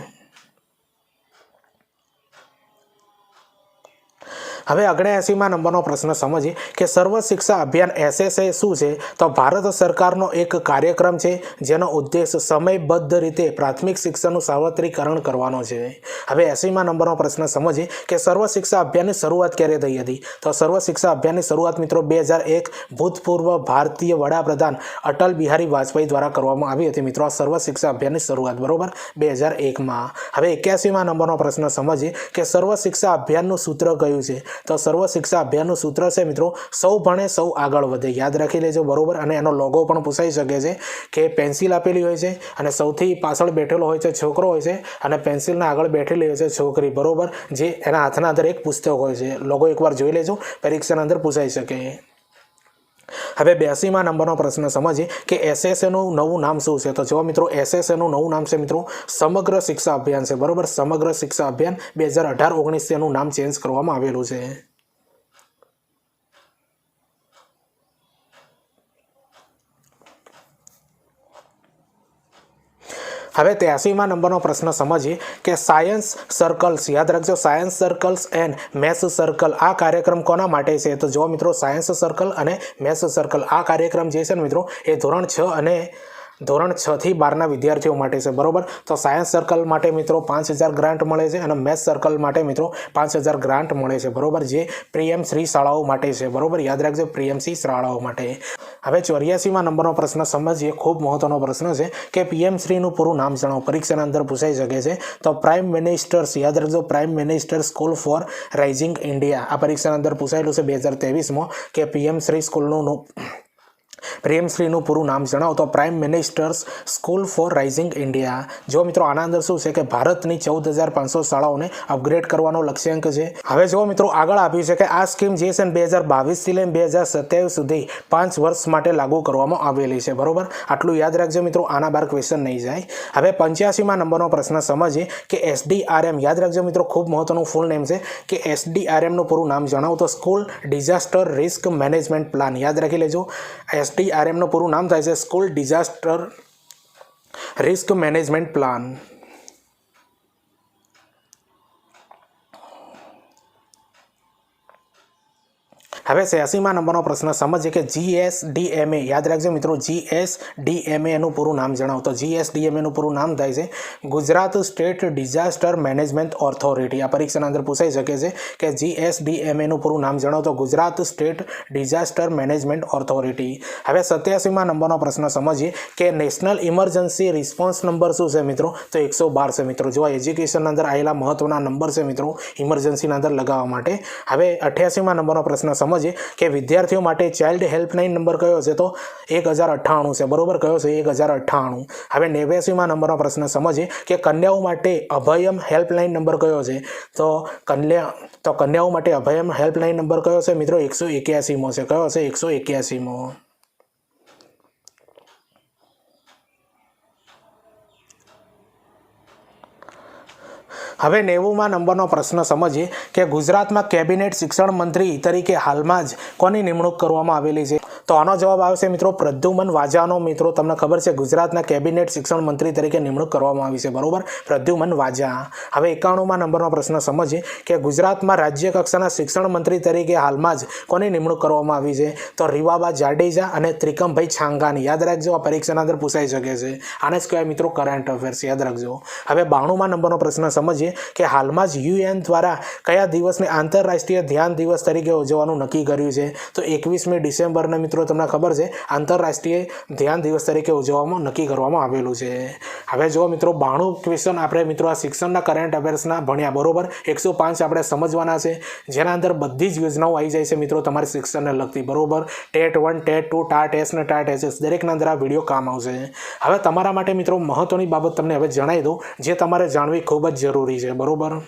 હવે 79મા નંબરનો પ્રશ્ન સમજીએ કે સર્વ શિક્ષા અભિયાન SSA શું છે. તો ભારત સરકારનો એક કાર્યક્રમ છે જેનો ઉદ્દેશ સમયબદ્ધ રીતે પ્રાથમિક શિક્ષણનું સાર્વત્રિકરણ કરવાનો છે. હવે 80મા નંબરનો પ્રશ્ન સમજીએ કે સર્વ શિક્ષા અભિયાનની શરૂઆત ક્યારે થઈ હતી. તો સર્વ શિક્ષા અભિયાનની શરૂઆત મિત્રો 2001 ભૂતપૂર્વ ભારતીય વડાપ્રધાન અટલ બિહારી વાજપેયી દ્વારા કરવામાં આવી હતી મિત્રો, આ સર્વ શિક્ષા અભિયાનની શરૂઆત બરોબર 2001માં. હવે 81મા નંબરનો પ્રશ્ન સમજીએ કે સર્વ શિક્ષા અભિયાનનું સૂત્ર કયું છે. તો સર્વ શિક્ષા અભિયાનનું સૂત્ર છે મિત્રો સૌ ભણે સૌ આગળ વધે. યાદ રાખી લેજો બરોબર, અને એનો લોગો પણ પૂછાઈ શકે છે કે પેન્સિલ આપેલી હોય છે અને સૌથી પાછળ બેઠેલો હોય છે છોકરો હોય છે અને પેન્સિલના આગળ બેઠેલી હોય છે છોકરી બરોબર, જે એના હાથના અંદર એક પુસ્તક હોય છે. લોગો એકવાર જોઈ લેજો, પરીક્ષાના અંદર પૂછાઈ શકે. હવે 82મા નંબરનો પ્રશ્ન સમજીએ કે SSAનું નવું નામ શું છે. તો જો મિત્રો SSAનું નવું નામ છે મિત્રો સમગ્ર શિક્ષા અભિયાન છે બરોબર, સમગ્ર શિક્ષા અભિયાન 2018-19 એનું નામ ચેન્જ કરવામાં આવેલું છે. હવે 83મા નંબરનો પ્રશ્ન સમજીએ કે સાયન્સ સર્કલ્સ. યાદ રાખજો, science circles and maths circle આ કાર્યક્રમ કોના માટે છે. તો જો મિત્રો સાયન્સ સર્કલ અને મેથ્સ સર્કલ આ કાર્યક્રમ જે છે ને મિત્રો એ ધોરણ 6 અને ધોરણ 6 થી 12ના વિદ્યાર્થીઓ માટે છે બરોબર. તો સાયન્સ સર્કલ માટે મિત્રો 5000 ગ્રાન્ટ મળે છે અને મેથ્સ સર્કલ માટે મિત્રો 5000 ગ્રાન્ટ મળે છે બરોબર, જે પીએમ-શ્રી શાળાઓ માટે છે બરોબર. યાદ રાખજો, પીએમ-શ્રી શાળાઓ માટે. હવે 84મા નંબરનો પ્રશ્ન સમજીએ, ખૂબ મહત્વનો પ્રશ્ન છે કે પીએમ-શ્રીનું પૂરું નામ જણાવો, પરીક્ષાના અંદર પૂછાઈ શકે છે. તો પ્રાઇમ મિનિસ્ટર્સ, યાદ રાખજો, prime minister school four rising India. આ પરીક્ષાના અંદર પૂછાયેલું છે 2023માં કે પીએમ-શ્રી સ્કૂલનું પીએમ-શ્રીનું પૂરું નામ જણાવો. તો prime ministers school four rising India. જો મિત્રો આના અંદર શું છે કે ભારતની 14500 શાળાઓને અપગ્રેડ કરવાનો લક્ષ્યાંક છે. હવે જો મિત્રો આગળ આપ્યું છે કે આ સ્કીમ જે છે 2022થી લઈને 2027 સુધી 5 વર્ષ માટે લાગુ કરવામાં આવેલી છે બરોબર. આટલું યાદ રાખજો મિત્રો, આના બાર ક્વેશ્ચન નહીં જાય. હવે 85મા નંબરનો પ્રશ્ન સમજીએ કે SDRM. યાદ રાખજો મિત્રો, ખૂબ મહત્વનું ફૂલ નેમ છે કે SDRMનું પૂરું નામ જણાવો. તો school disaster risk management plan. યાદ રાખી લેજો, SDRMનું પૂરું નામ થાય છે school disaster risk management plan. હવે 86મા નંબરનો પ્રશ્ન સમજીએ કે GSDMA, યાદ રાખજો મિત્રો, GSDMA એનું પૂરું નામ જણાવો. તો GSDMA નું પૂરું નામ થાય છે Gujarat state disaster management authority. આ પરીક્ષાના અંદર પૂછાઈ શકે છે કે GSDMA નું પૂરું નામ જણાવો. તો Gujarat state disaster management authority. હવે 87મા નંબરનો પ્રશ્ન સમજીએ કે નેશનલ ઇમરજન્સી રિસ્પોન્સ નંબર શું છે મિત્રો? તો 112 છે મિત્રો. જો એજ્યુકેશનના અંદર આવેલા મહત્વના નંબર છે મિત્રો ઇમરજન્સીના અંદર લગાવવા માટે. હવે 88મા નંબરનો પ્રશ્ન સમજીએ કે વિદ્યાર્થીઓ માટે ચાઇલ્ડ હેલ્પલાઇન નંબર કયો છે? તો 1098 છે, બરોબર. કયો છે? 1098. હવે 89મા નંબરનો પ્રશ્ન સમજીએ કે કન્યાઓ માટે અભયમ હેલ્પલાઇન નંબર કયો છે? તો કન્યાઓ માટે અભયમ હેલ્પલાઇન નંબર કયો છે મિત્રો? 181મો છે. કયો છે? 181મો. હવે 90મા નંબરનો પ્રશ્ન સમજીએ કે ગુજરાતમાં કેબિનેટ શિક્ષણ મંત્રી તરીકે હાલમાં જ કોની નિમણૂક કરવામાં આવેલી છે? તો આનો જવાબ આવશે મિત્રો પ્રદ્યુમન વાજાનો. મિત્રો તમને ખબર છે ગુજરાતના કેબિનેટ શિક્ષણ મંત્રી તરીકે નિમણૂક કરવામાં આવી છે, બરોબર, પ્રદ્યુમન વાજા. હવે 91મા નંબરનો પ્રશ્ન સમજીએ કે ગુજરાતમાં રાજ્ય કક્ષાના શિક્ષણ મંત્રી તરીકે હાલમાં જ કોની નિમણૂક કરવામાં આવી છે? તો રીવાબા જાડેજા અને ત્રિકમભાઈ છાંગાની. યાદ રાખજો, આ પરીક્ષાના અંદર પૂછાઈ શકે છે. આને જ કહેવાય મિત્રો કરંટ અફેર્સ, યાદ રાખજો. હવે 92મા નંબરનો પ્રશ્ન સમજીએ કે હાલમાં જ UN દ્વારા કયા દિવસને આંતરરાષ્ટ્રીય ધ્યાન દિવસ તરીકે ઉજવવાનું નક્કી કર્યું છે? તો 21મી ડિસેમ્બરને મિત્રો તમને ખબર છે આંતરરાષ્ટ્રીય ધ્યાન દિવસ તરીકે ઉજવવામાં નક્કી કરવામાં આવેલું છે. હવે જો મિત્રો 92 ક્વેશ્ચન આપણે મિત્રો આ શિક્ષણના કરંટ અફેર્સના ભણ્યા, બરોબર. 105 આપણે સમજવાના છે, જેના અંદર બધી જ યોજનાઓ આવી જાય છે મિત્રો તમારી શિક્ષણને લગતી, બરોબર. ટેટ 1, ટેટ 2, ટાટ એસ ને ટાટ એસએસ દરેકના અંદર આ વિડીયો કામ આવશે. હવે તમારા માટે મિત્રો મહત્વની બાબત તમને હવે જણાવી દઉં, જે તમારે જાણવી ખૂબ જ જરૂરી છે, બરોબર.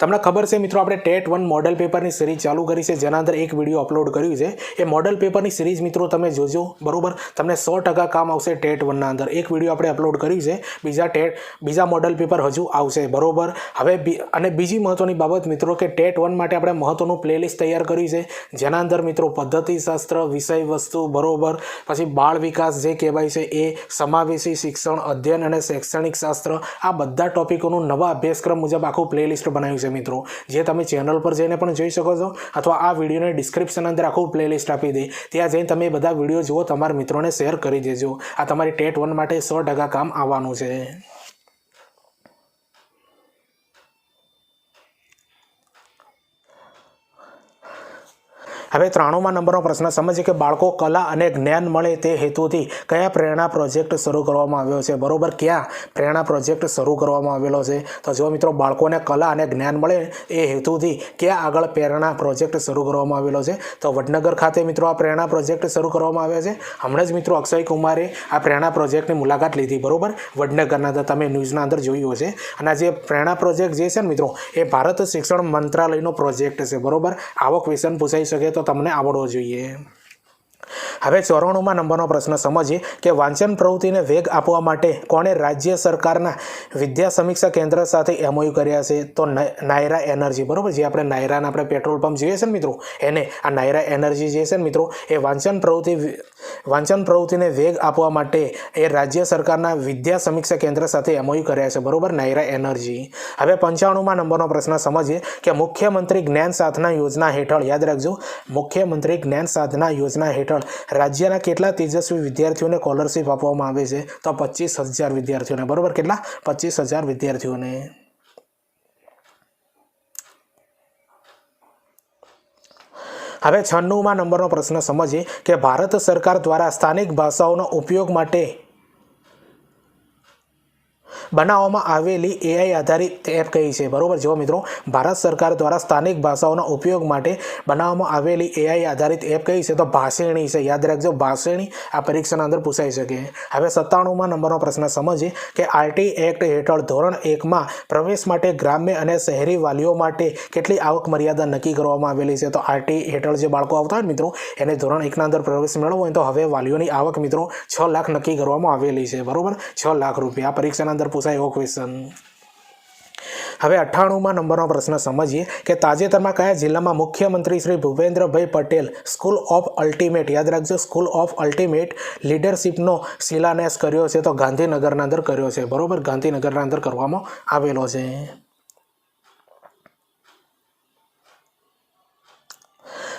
તમને ખબર છે મિત્રો આપણે ટેટ 1 મોડલ પેપરની સિરીઝ ચાલુ કરી છે, જેના અંદર એક વિડીયો અપલોડ કર્યું છે. એ મોડલ પેપરની સિરીઝ મિત્રો તમે જોજો, બરોબર. તમને 100% કામ આવશે ટેટ 1ના અંદર. એક વિડીયો આપણે અપલોડ કર્યું છે. બીજા મોડલ પેપર હજુ આવશે, બરોબર. હવે અને બીજી મહત્વની બાબત મિત્રો કે ટેટ 1 માટે આપણે મહત્વનું પ્લેલિસ્ટ તૈયાર કર્યું છે, જેના અંદર મિત્રો પદ્ધતિશાસ્ત્ર, વિષય વસ્તુ, બરોબર, પછી બાળ વિકાસ જે કહેવાય છે એ, સમાવેશી શિક્ષણ, અધ્યયન અને શૈક્ષણિક શાસ્ત્ર, આ બધા ટોપિકોનું નવા અભ્યાસક્રમ મુજબ આખું પ્લેલિસ્ટ બનાવ્યું છે મિત્રો, જે તમે ચેનલ પર જઈને પણ જોઈ શકો છો, અથવા આ વિડીયોને ડિસ્ક્રિપ્શન અંદર આખું પ્લેલિસ્ટ આપી દે, ત્યાં જઈને તમે બધા વિડીયો જુઓ, તમારા મિત્રોને શેર કરી દેજો. આ તમારી ટેટ 1 માટે 100% કામ આવવાનું છે. હવે 93મા નંબરનો પ્રશ્ન સમજીએ કે બાળકો કલા અને જ્ઞાન મળે તે હેતુથી કયા પ્રેરણા પ્રોજેક્ટ શરૂ કરવામાં આવ્યો છે? બરોબર, ક્યાં પ્રેરણા પ્રોજેક્ટ શરૂ કરવામાં આવેલો છે? તો જો મિત્રો બાળકોને કલા અને જ્ઞાન મળે એ હેતુથી ક્યાં આગળ પ્રેરણા પ્રોજેક્ટ શરૂ કરવામાં આવેલો છે? તો વડનગર ખાતે મિત્રો આ પ્રેરણા પ્રોજેક્ટ શરૂ કરવામાં આવ્યો છે. હમણાં જ મિત્રો અક્ષય કુમારે આ પ્રેરણા પ્રોજેક્ટની મુલાકાત લીધી, બરોબર, વડનગરના અંદર તમે ન્યૂઝના અંદર જોયું હશે. અને આ જે પ્રેરણા પ્રોજેક્ટ જે છે ને મિત્રો એ ભારત શિક્ષણ મંત્રાલયનો પ્રોજેક્ટ છે, બરોબર. આવો ક્વેશ્ચન પૂછાઈ શકે તો તમને આવડવો જોઈએ. હવે 94મા નંબરનો પ્રશ્ન સમજીએ કે વાંચન પ્રવૃત્તિને વેગ આપવા માટે કોણે રાજ્ય સરકારના વિદ્યા સમીક્ષા કેન્દ્ર સાથે MOU કર્યા છે? તો નાયરા એનર્જી, બરોબર. જે આપણે નાયરાના આપણે પેટ્રોલ પંપ જોઈએ છે ને મિત્રો, એને આ નાયરા એનર્જી જે છે ને મિત્રો એ વાંચન પ્રવૃત્તિને વેગ આપવા માટે એ રાજ્ય સરકારના વિદ્યા સમીક્ષા કેન્દ્ર સાથે MOU કર્યા છે, બરોબર, નાયરા એનર્જી. હવે 95મા નંબરનો પ્રશ્ન સમજીએ કે મુખ્યમંત્રી જ્ઞાન સાધના યોજના હેઠળ, યાદ રાખજો, મુખ્યમંત્રી જ્ઞાન સાધના યોજના હેઠળ રાજ્યના કેટલા તેજસ્વી વિદ્યાર્થીઓને સ્કોલરશિપ આપવામાં આવે છે? તો 25,000 વિદ્યાર્થીઓને, બરોબર. કેટલા? 25,000 વિદ્યાર્થીઓને. હવે 96મા નંબરનો પ્રશ્ન સમજીએ કે ભારત સરકાર દ્વારા સ્થાનિક ભાષાઓનો ઉપયોગ માટે બનાવવામાં આવેલી AI આધારિત એપ કઈ છે? બરોબર. જો મિત્રો ભારત સરકાર દ્વારા સ્થાનિક ભાષાઓના ઉપયોગ માટે બનાવવામાં આવેલી AI આધારિત એપ કઈ છે? તો ભાષિણી છે, યાદ રાખજો, ભાષિણી. આ પરીક્ષાના અંદર પૂછાઈ શકે. હવે 97મા નંબરનો પ્રશ્ન સમજીએ કે RT એક્ટ હેઠળ ધોરણ 1માં પ્રવેશ માટે ગ્રામ્ય અને શહેરી વાલીઓ માટે કેટલી આવક મર્યાદા નક્કી કરવામાં આવેલી છે? તો RT હેઠળ જે બાળકો આવતા હોય મિત્રો એને ધોરણ 1ના અંદર પ્રવેશ મેળવવો હોય તો હવે વાલીઓની આવક મિત્રો 6 લાખ નક્કી કરવામાં આવેલી છે, બરોબર. 6 લાખ રૂપિયા. આ પરીક્ષાના અંદર પૂછાય એવો ક્વેશ્ચન. હવે 98મા નંબરનો પ્રશ્ન સમજીએ કે તાજેતરમાં કયા જિલ્લામાં મુખ્યમંત્રી Shri Bhupendrabhai Patel school of ultimate, યાદ રાખજો, સ્કૂલ ઓફ અલ્ટિમેટ લીડરશિપનો શિલાન્યાસ કર્યો છે? તો ગાંધીનગરના અંદર કર્યો છે, બરોબર. ગાંધીનગરના અંદર કરવામાં આવેલો છે.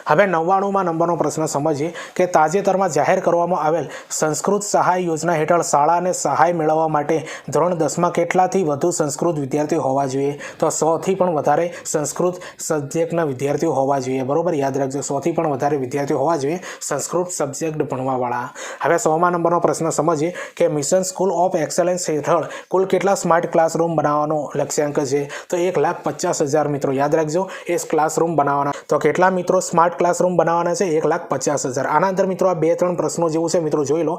હવે 99મા નંબરનો પ્રશ્ન સમજીએ કે તાજેતરમાં જાહેર કરવામાં આવેલ સંસ્કૃત સહાય યોજના હેઠળ શાળાને સહાય મેળવવા માટે ધોરણ 10માં કેટલાથી વધુ સંસ્કૃત વિદ્યાર્થીઓ હોવા જોઈએ? તો 100થી પણ વધારે સંસ્કૃત સબ્જેક્ટના વિદ્યાર્થીઓ હોવા જોઈએ. બરોબર, યાદ રાખજો, 100થી પણ વધારે વિદ્યાર્થીઓ હોવા જોઈએ સંસ્કૃત સબ્જેક્ટ ભણવાવાળા. હવે 100મા નંબરનો પ્રશ્ન સમજીએ કે મિશન સ્કૂલ ઓફ એક્સલન્સ હેઠળ કુલ કેટલા સ્માર્ટ ક્લાસરૂમ બનાવવાનો લક્ષ્યાંક છે? તો 1,50,000 મિત્રો. યાદ રાખજો, એ ક્લાસરૂમ બનાવવાના. તો કેટલા મિત્રો સ્માર્ટ ક્લાસરૂમ બનાવવાના છે? 1,50,000. આના અંદર મિત્રો આ 2-3 પ્રશ્નો જેવું છે મિત્રો, જોઈ લો.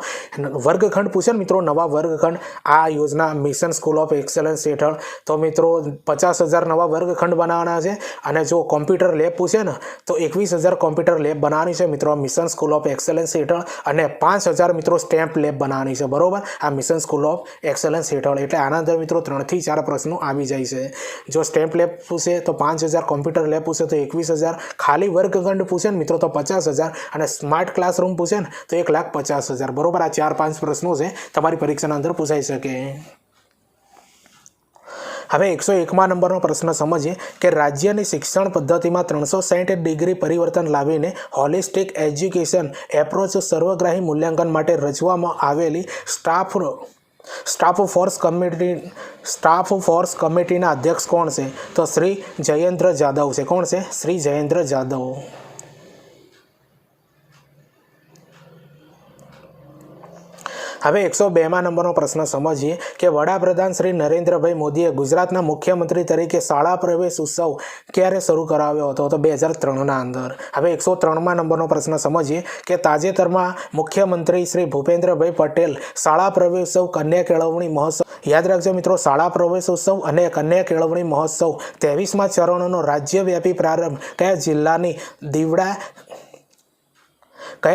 વર્ગખંડ પૂછે ને મિત્રો, નવા વર્ગખંડ આ યોજના મિશન સ્કૂલ ઓફ એક્સલન્સ હેઠળ, તો મિત્રો 50,000 નવા વર્ગખંડ બનાવવાના છે. અને જો કોમ્પ્યુટર લેબ પૂછે ને તો 21,000 કોમ્પ્યુટર લેબ બનાવવાની છે મિત્રો મિશન સ્કૂલ ઓફ એક્સલન્સ હેઠળ, અને 5,000 મિત્રો સ્ટેમ્પ લેબ બનાવવાની છે. બરોબર, આ મિશન સ્કૂલ ઓફ એક્સલન્સ હેઠળ. એટલે આના અંદર મિત્રો 3થી 4 પ્રશ્નો આવી જાય છે. જો સ્ટેમ્પ લેબ પૂછે તો 5,000, કોમ્પ્યુટર લેબ પૂછે તો 21,000, ખાલી વર્ગખંડ પૂછે ને મિત્રો તો 50,000, અને સ્માર્ટ ક્લાસરૂમ પૂછે ને તો 1,50,000. બરોબર, આ 4-5 પ્રશ્નો છે તમારી પરીક્ષાના અંદર પૂછાઈ શકે. હવે 101મા નંબરનો પ્રશ્ન સમજીએ કે રાજ્યની શિક્ષણ પદ્ધતિમાં 360 ડિગ્રી પરિવર્તન લાવીને હોલિસ્ટિક એજ્યુકેશન એપ્રોચ સર્વગ્રાહી મૂલ્યાંકન માટે રચવામાં આવેલી સ્ટાફ ફોર્સ કમિટીના અધ્યક્ષ કોણ છે? તો શ્રી જયેન્દ્ર જાદવ છે. કોણ છે? શ્રી જયેન્દ્ર જાદવ. હવે 102મા નંબરનો પ્રશ્ન સમજીએ કે વડાપ્રધાન શ્રી નરેન્દ્રભાઈ મોદીએ ગુજરાતના મુખ્યમંત્રી તરીકે શાળા પ્રવેશ ઉત્સવ ક્યારે શરૂ કરાવ્યો હતો? તો 2003ના અંદર. હવે 103મા નંબરનો પ્રશ્ન સમજીએ કે તાજેતરમાં મુખ્યમંત્રી શ્રી ભૂપેન્દ્રભાઈ પટેલ શાળા પ્રવેશ ઉત્સવ કન્યા કેળવણી મહોત્સવ, યાદ રાખજો મિત્રો, શાળા પ્રવેશ ઉત્સવ અને કન્યા કેળવણી મહોત્સવ 23મા ચરણનો રાજ્યવ્યાપી પ્રારંભ કયા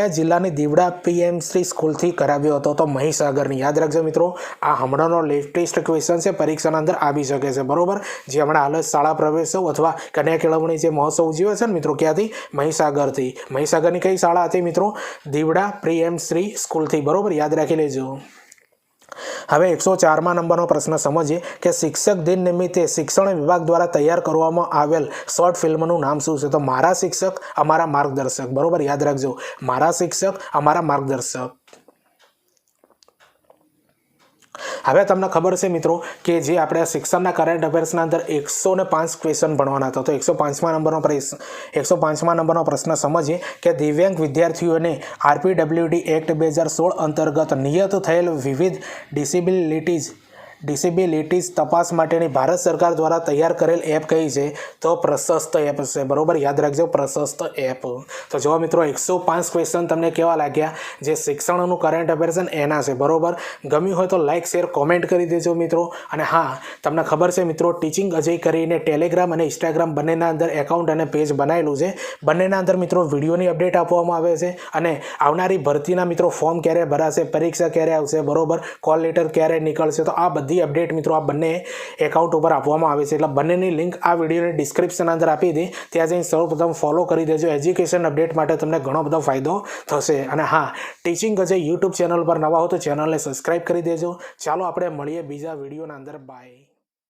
જિલ્લાની દીવડા પીએમસી સ્કૂલથી કરાવ્યો હતો? તો મહીસાગરની. યાદ રાખજો મિત્રો, આ હમણાંનો લેટેસ્ટ ક્વેશ્ચન છે, પરીક્ષાના અંદર આવી શકે છે. બરોબર, જે હમણાં હાલ શાળા પ્રવેશોત્સવ અથવા કન્યા કેળવણી જે મહોત્સવ ઉજવ્યો છે ને મિત્રો, ક્યાંથી? મહીસાગરથી. મહીસાગરની કઈ શાળા હતી મિત્રો? દીવડા પ્રીએમસી સ્કૂલથી. બરોબર, યાદ રાખી લેજો. હવે 104મા નંબરનો પ્રશ્ન સમજીએ કે શિક્ષક દિન નિમિત્તે શિક્ષણ વિભાગ દ્વારા તૈયાર કરવામાં આવેલ શોર્ટ ફિલ્મનું નામ શું છે? તો મારા શિક્ષક અમારા માર્ગદર્શક. બરોબર, યાદ રાખજો, મારા શિક્ષક અમારા માર્ગદર્શક. હવે તમને ખબર છે મિત્રો કે જે આપણે શિક્ષણના કરંટ અફેર્સના અંદર 105 ક્વેશ્ચન ભણવાના હતા. તો 105મા નંબરનો પ્રશ્ન સમજીએ કે દિવ્યાંગ વિદ્યાર્થીઓને RPWD એક્ટ 2016 અંતર્ગત નિયત થયેલ વિવિધ ડિસેબિલિટીઝ તપાસ માટેની ભારત સરકાર દ્વારા તૈયાર કરેલ એપ કઈ છે? તો પ્રશસ્ત એપ છે. બરોબર, યાદ રાખજો, પ્રશસ્ત એપ. તો જો મિત્રો 105 ક્વેશ્ચન તમને કેવા લાગ્યા? જે શિક્ષણનું કરંટ અફેર્સ એના છે. બરોબર, ગમ્યું હોય તો લાઇક, શેર, કોમેન્ટ કરી દેજો મિત્રો. અને હા, તમને ખબર છે મિત્રો, ટીચિંગ અજય કરીને ટેલિગ્રામ અને ઇન્સ્ટાગ્રામ બંનેના અંદર એકાઉન્ટ અને પેજ બનાવેલું છે. બંનેના અંદર મિત્રો વિડીયોની અપડેટ આપવામાં આવે છે, અને આવનારી ભરતીના મિત્રો ફોર્મ ક્યારે ભરાશે, પરીક્ષા ક્યારે આવશે, બરોબર, કોલ લેટર ક્યારે નીકળશે, તો આ બધી અપડેટ મિત્રો આ બંને એકાઉન્ટ ઉપર આપવામાં આવે છે. એટલે બંનેની લિંક આ વિડીયોની ડિસ્ક્રિપ્શન અંદર આપી દે, ત્યાં જઈને સૌપ્રથમ ફોલો કરી દેજો. એજ્યુકેશન અપડેટ માટે તમને ઘણો બધો ફાયદો થશે. અને હા, ટીચિંગ અજય યુટ્યુબ ચેનલ પર નવા હો તો ચેનલને સબસ્ક્રાઈબ કરી દેજો. ચાલો આપણે મળીએ બીજા વિડીયોના અંદર. બાય.